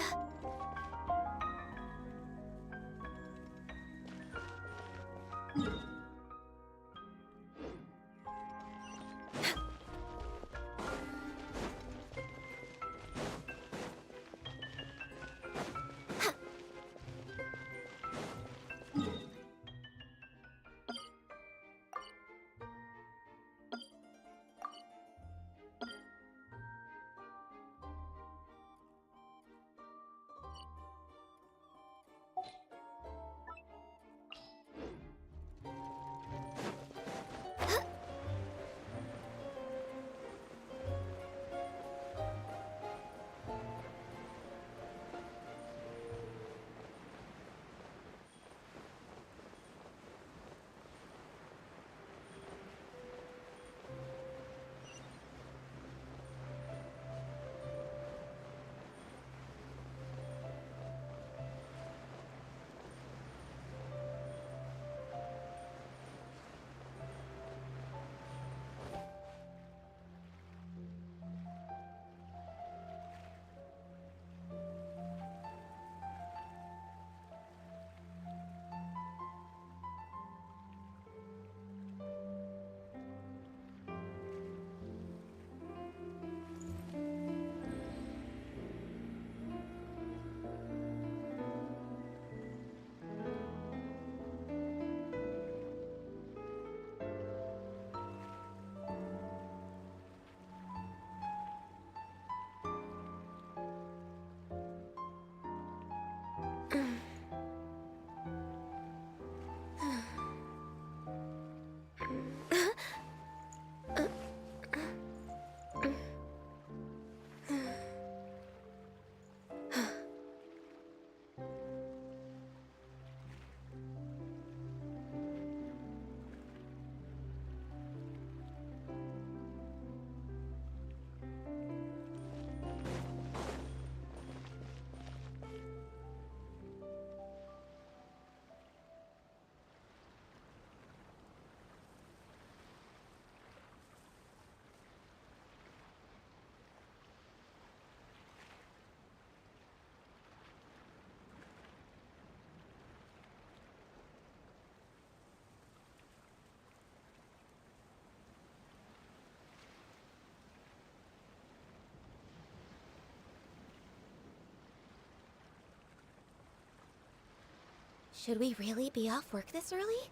Speaker 11: Should we really be off work this early?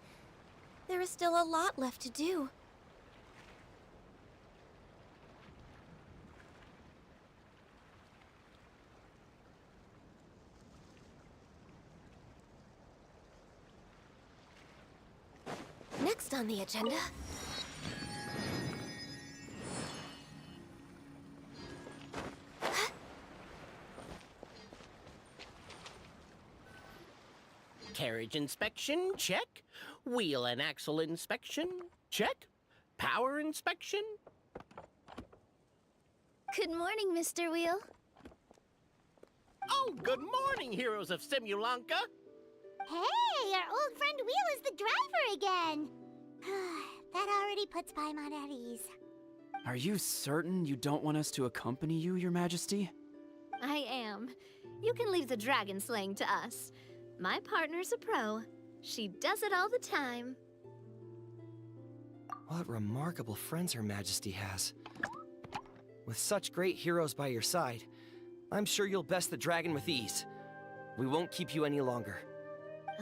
Speaker 11: There is still a lot left to do. Next on the agenda...
Speaker 12: Carriage inspection, check. Wheel and axle inspection, check. Power inspection.
Speaker 5: Good morning, Mr. Wheel.
Speaker 12: Oh, good morning, heroes of Simulanka.
Speaker 2: Hey, our old friend Wheel is the driver again. That already puts Paimon at ease.
Speaker 1: Are you certain you don't want us to accompany you, Your Majesty?
Speaker 6: I am. You can leave the dragon slaying to us. My partner's a pro. She does it all the time.
Speaker 10: What remarkable friends Her Majesty has. With such great heroes by your side, I'm sure you'll best the dragon with ease. We won't keep you any longer.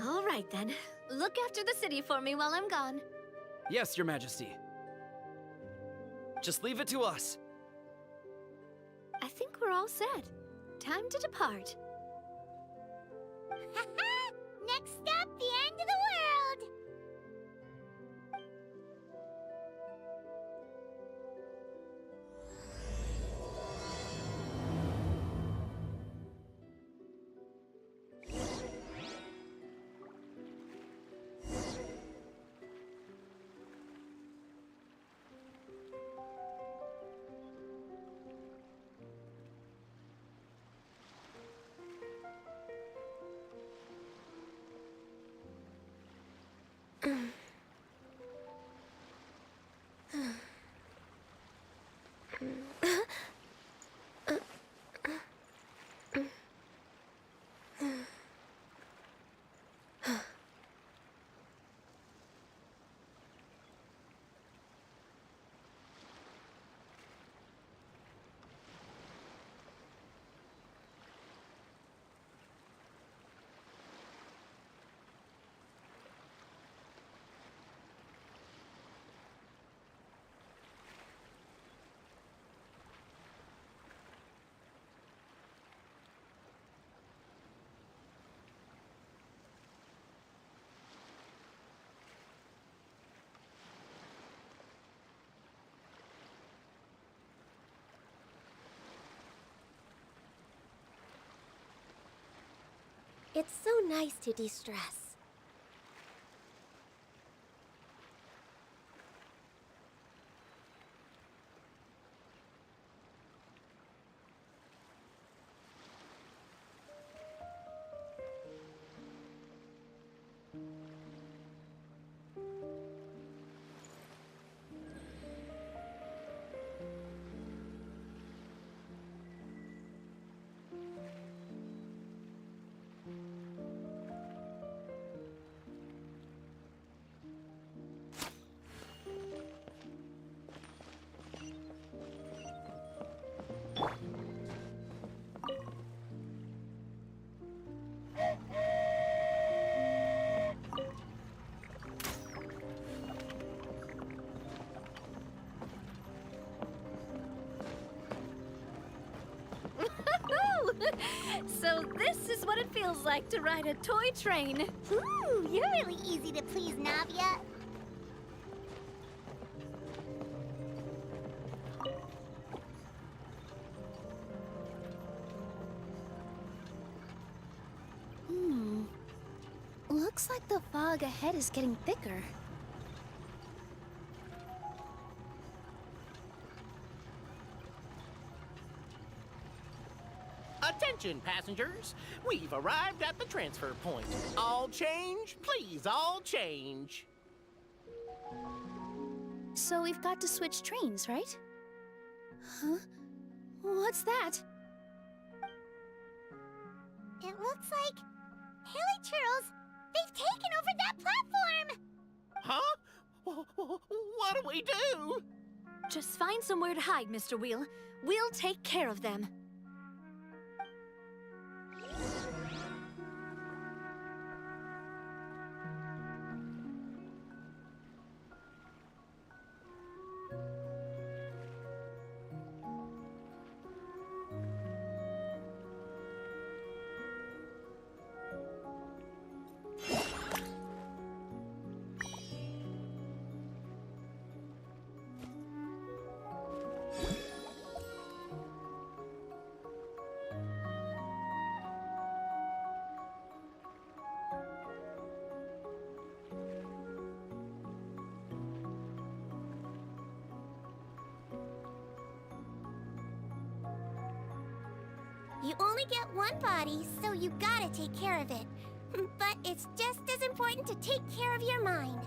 Speaker 6: All right, then. Look after the city for me while I'm gone.
Speaker 1: Yes, Your Majesty.
Speaker 10: Just leave it to us.
Speaker 6: I think we're all set. Time to depart.
Speaker 2: Next stop, the end of the world!
Speaker 11: It's so nice to de-stress.
Speaker 6: So this is what it feels like to ride a toy train.
Speaker 2: Ooh, you're really easy to please, Navia.
Speaker 5: Looks like the fog ahead is getting thicker.
Speaker 12: Attention, passengers. We've arrived at the transfer point. All change, please, all change.
Speaker 5: So we've got to switch trains, right? Huh? What's that?
Speaker 2: It looks like... Haley Churls, they've taken over that platform!
Speaker 12: Huh? What do we do?
Speaker 6: Just find somewhere to hide, Mr. Wheel. We'll take care of them.
Speaker 2: You only get one body, so you gotta take care of it. But it's just as important to take care of your mind.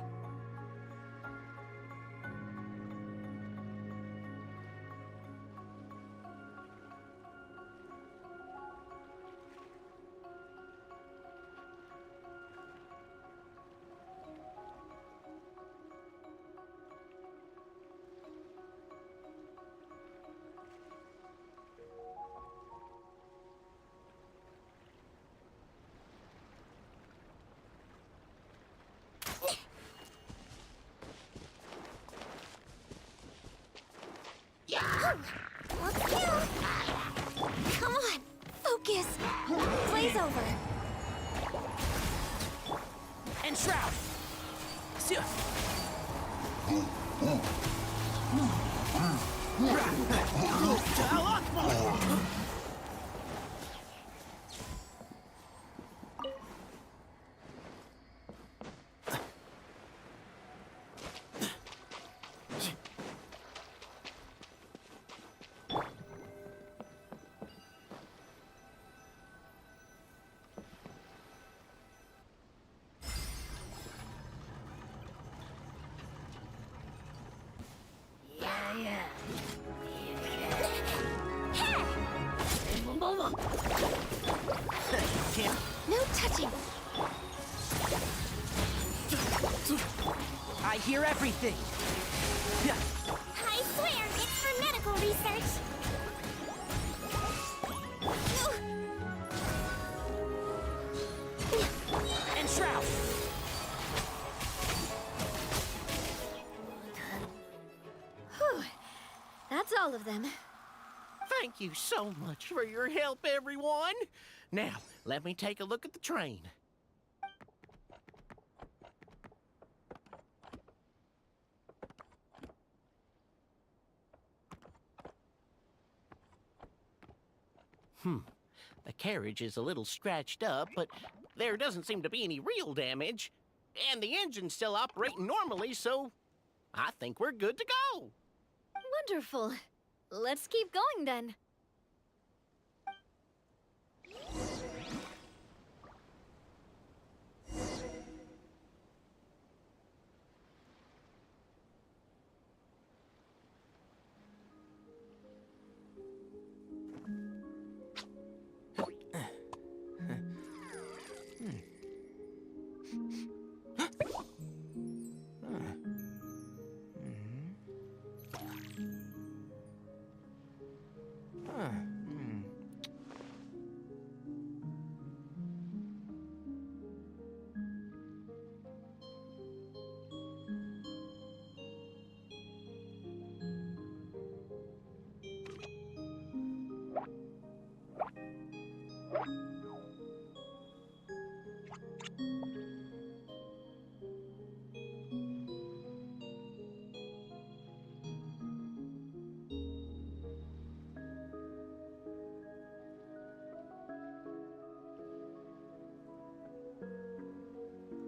Speaker 2: Look you! Come on, focus! Blaze over.
Speaker 8: And Shroud!
Speaker 2: No touching.
Speaker 8: I hear everything!
Speaker 2: I swear, it's for medical research.
Speaker 8: And Shroud!
Speaker 6: Whew. That's all of them.
Speaker 12: Thank you so much for your help, everyone. Now, let me take a look at the train. The carriage is a little scratched up, but there doesn't seem to be any real damage. And the engine's still operating normally, so I think we're good to go.
Speaker 6: Wonderful. Let's keep going then.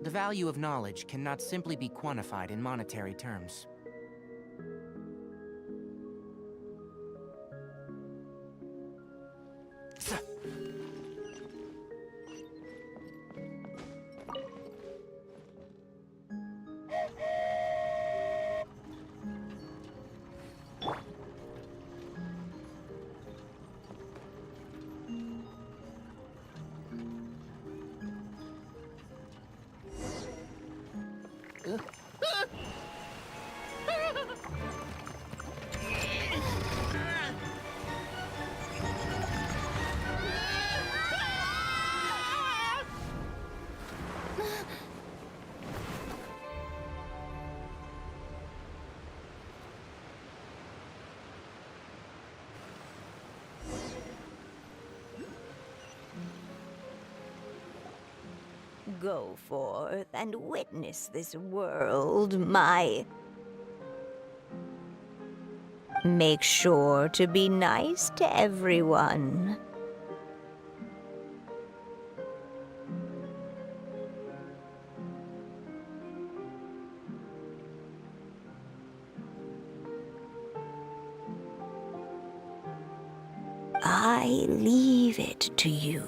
Speaker 8: The value of knowledge cannot simply be quantified in monetary terms.
Speaker 9: Go forth and witness this world, my... Make sure to be nice to everyone. I I leave it to you.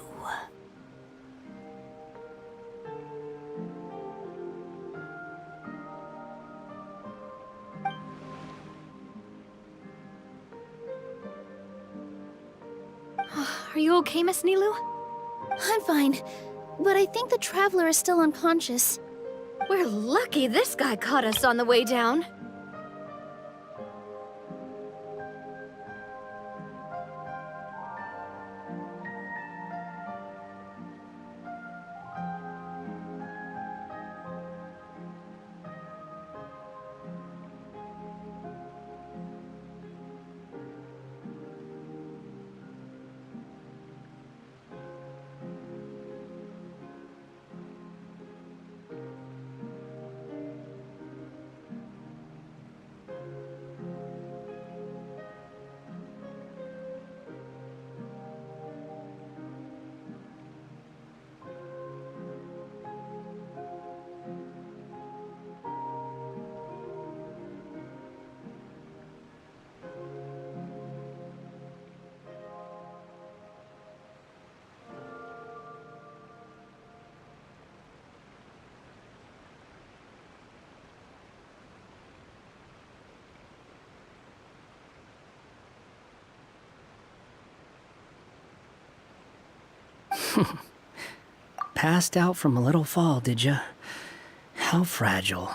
Speaker 6: Are you okay, Miss Nilu?
Speaker 5: I'm fine, but I think the traveler is still unconscious.
Speaker 6: We're lucky this guy caught us on the way down.
Speaker 13: Passed out from a little fall, did ya? How fragile.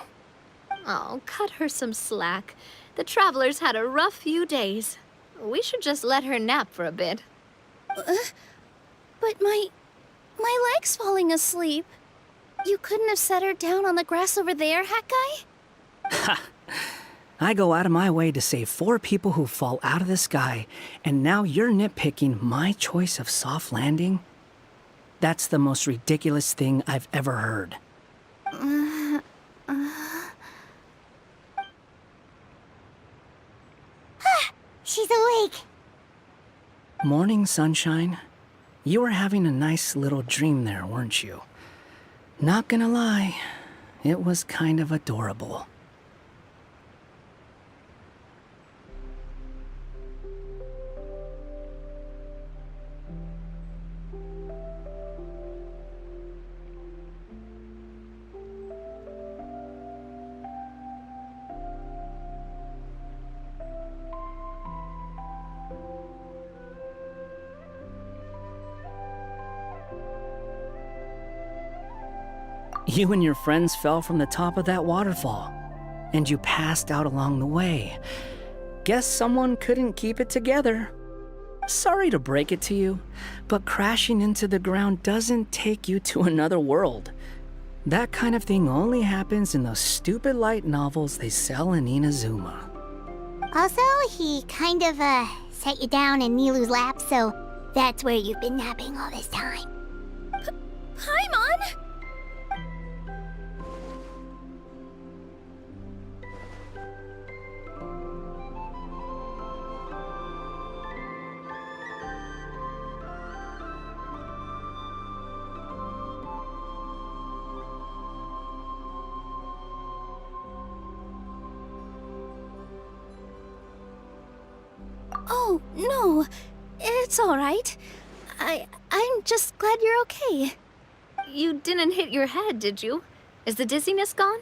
Speaker 6: Oh, cut her some slack. The traveler's had a rough few days. We should just let her nap for a bit.
Speaker 5: But my leg's falling asleep. You couldn't have set her down on the grass over there, Hat Guy?
Speaker 13: Ha! I go out of my way to save 4 people who fall out of the sky, and now you're nitpicking my choice of soft landing? That's the most ridiculous thing I've ever heard.
Speaker 2: She's awake.
Speaker 13: Morning, sunshine. You were having a nice little dream there, weren't you? Not gonna lie, it was kind of adorable. You and your friends fell from the top of that waterfall, and you passed out along the way. Guess someone couldn't keep it together. Sorry to break it to you, but crashing into the ground doesn't take you to another world. That kind of thing only happens in those stupid light novels they sell in Inazuma.
Speaker 2: Also, he kind of, set you down in Nilu's lap, so that's where you've been napping all this time.
Speaker 5: Paimon! Oh, no. It's all right. I'm just glad you're okay.
Speaker 6: You didn't hit your head, did you? Is the dizziness gone?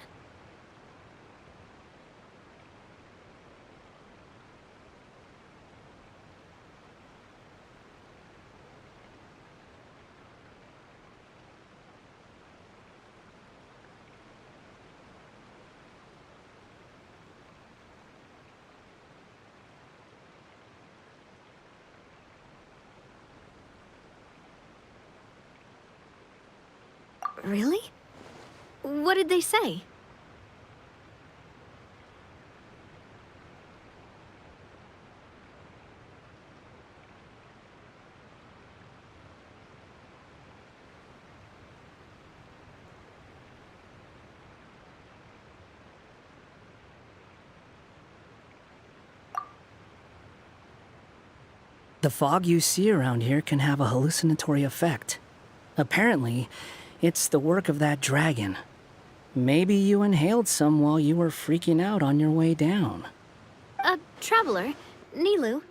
Speaker 6: Really? What did they say?
Speaker 13: The fog you see around here can have a hallucinatory effect. Apparently, it's the work of that dragon. Maybe you inhaled some while you were freaking out on your way down.
Speaker 6: Traveler, Nilu,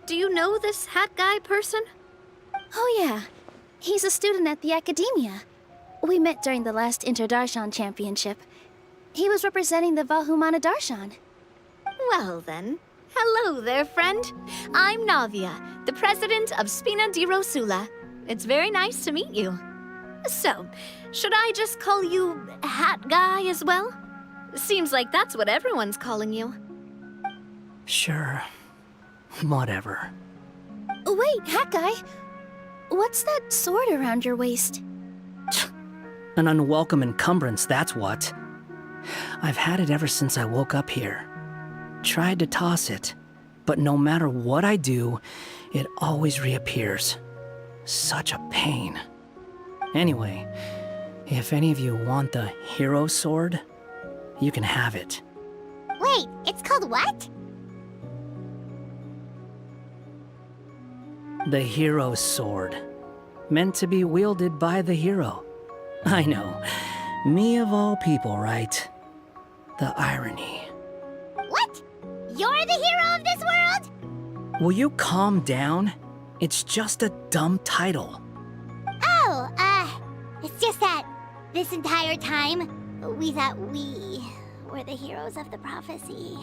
Speaker 6: do you know this hat guy person?
Speaker 5: Oh yeah, he's a student at the academia. We met during the last Inter-Darshan Championship. He was representing the Vahumana Darshan.
Speaker 6: Well then, hello there, friend. I'm Navia, the president of Spina di Rosula. It's very nice to meet you. So, should I just call you Hat Guy as well? Seems like that's what everyone's calling you.
Speaker 13: Sure. Whatever.
Speaker 5: Wait, Hat Guy. What's that sword around your waist?
Speaker 13: An unwelcome encumbrance, that's what. I've had it ever since I woke up here. Tried to toss it, but no matter what I do, it always reappears. Such a pain. Anyway, if any of you want the hero sword, you can have it.
Speaker 2: Wait, it's called what?
Speaker 13: The hero sword. Meant to be wielded by the hero. I know. Me of all people, right? The irony.
Speaker 2: What? You're the hero of this world?
Speaker 13: Will you calm down? It's just a dumb title.
Speaker 2: Oh, it's just that this entire time, we thought we were the heroes of the prophecy.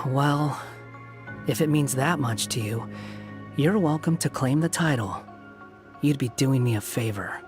Speaker 13: Well, if it means that much to you, you're welcome to claim the title. You'd be doing me a favor.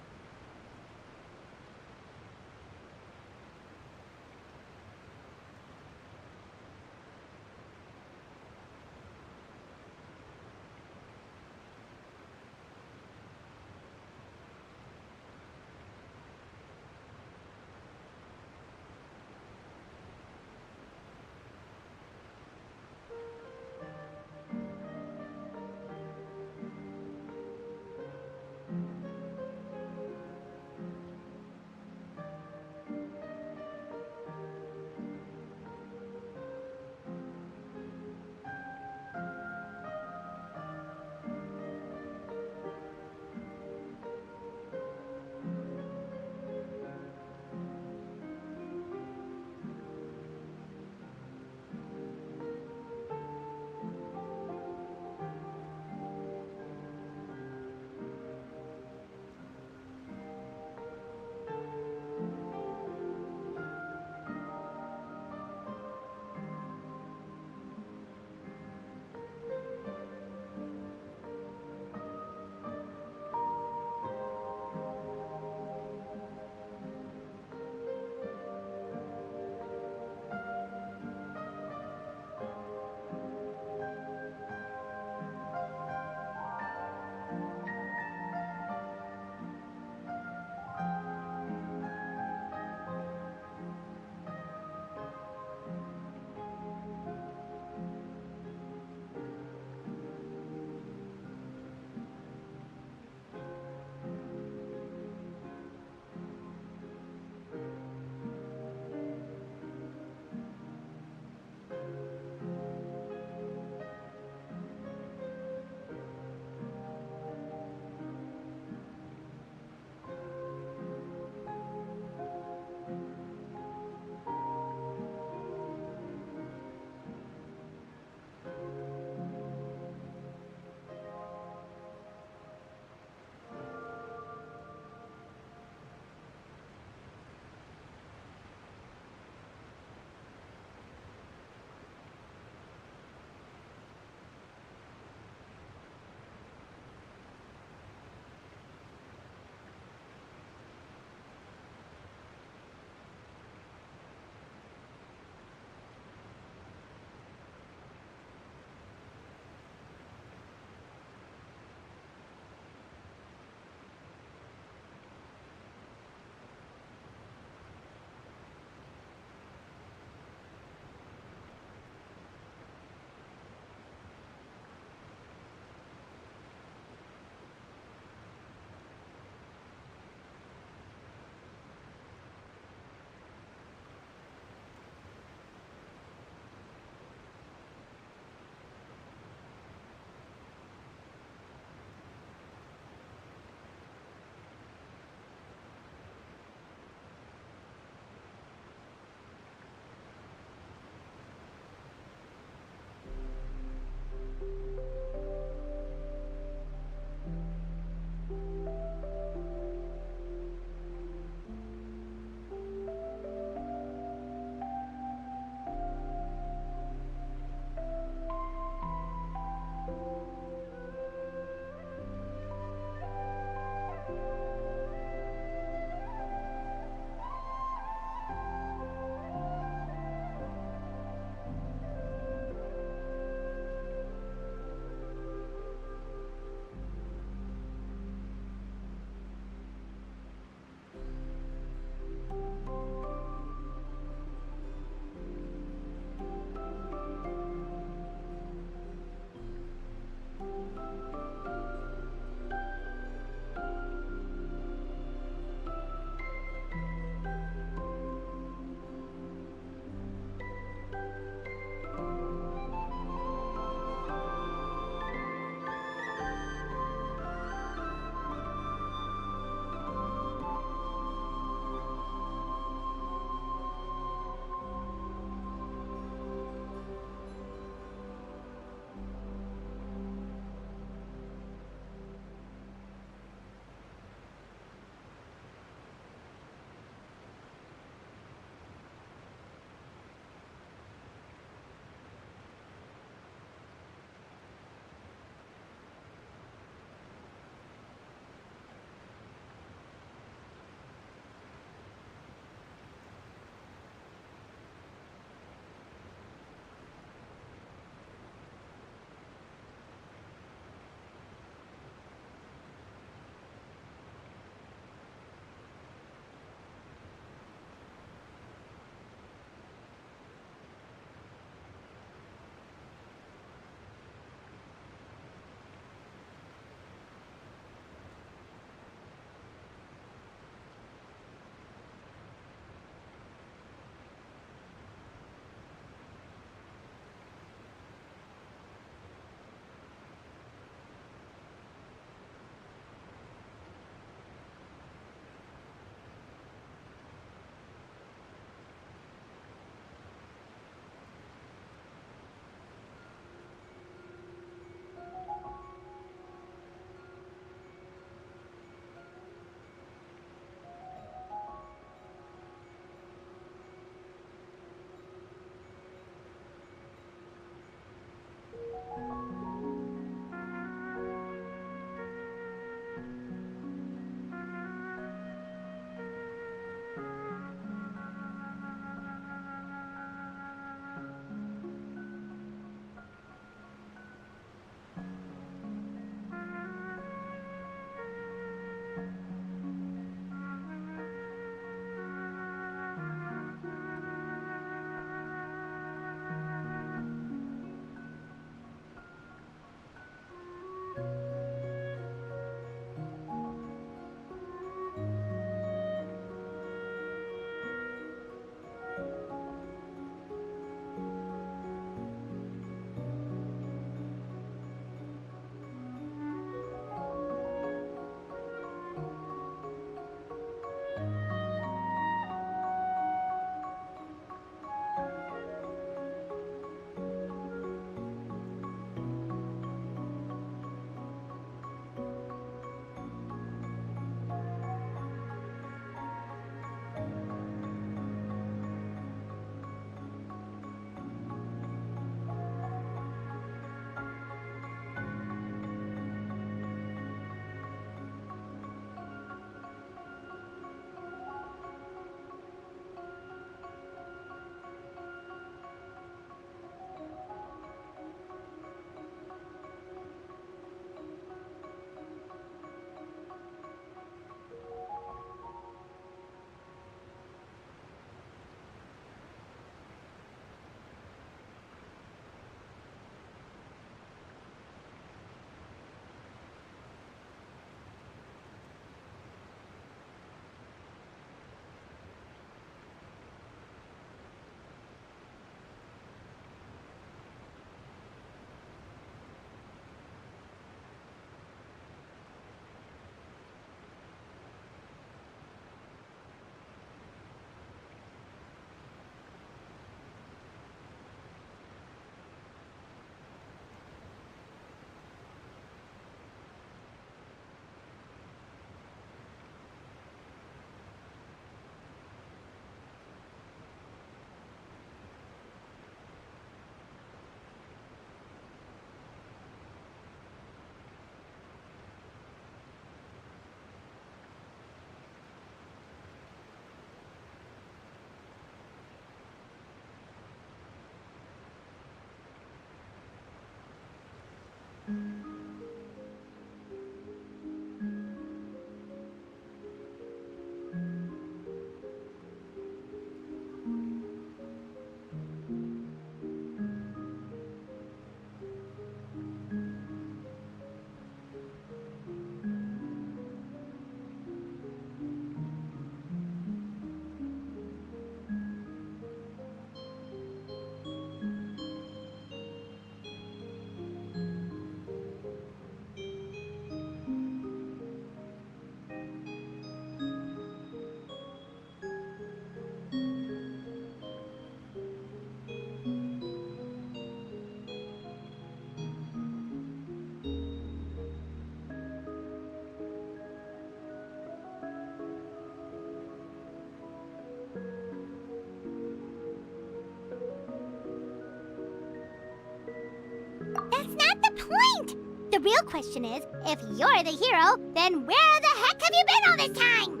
Speaker 2: That's not the point! The real question is, if you're the hero, then where the heck have you been all this time?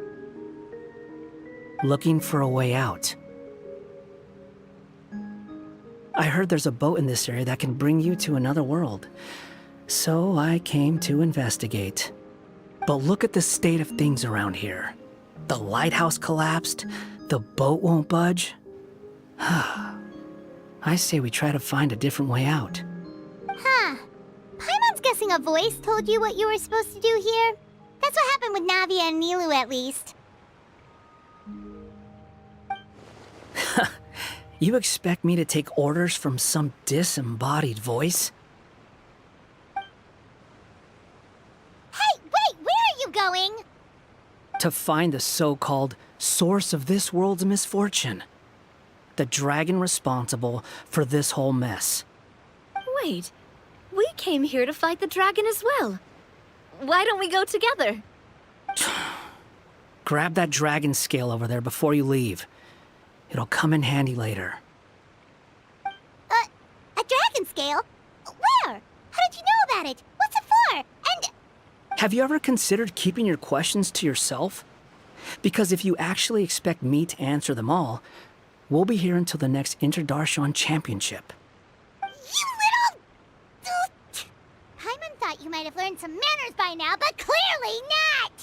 Speaker 13: Looking for a way out. I heard there's a boat in this area that can bring you to another world. So I came to investigate. But look at the state of things around here. The lighthouse collapsed. The boat won't budge. I say we try to find a different way out.
Speaker 2: Huh. Paimon's guessing a voice told you what you were supposed to do here. That's what happened with Navia and Nilu, at least.
Speaker 13: You expect me to take orders from some disembodied voice?
Speaker 2: Hey, wait! Where are you going?
Speaker 13: To find the so-called source of this world's misfortune. The dragon responsible for this whole mess.
Speaker 6: Wait, we came here to fight the dragon as well. Why don't we go together?
Speaker 13: Grab that dragon scale over there before you leave. It'll come in handy later.
Speaker 2: A dragon scale? Where? How did you know about it? What's it for? And...
Speaker 13: Have you ever considered keeping your questions to yourself? Because if you actually expect me to answer them all, we'll be here until the next Interdarshan Championship.
Speaker 2: You little... Paimon thought you might have learned some manners by now, but clearly not!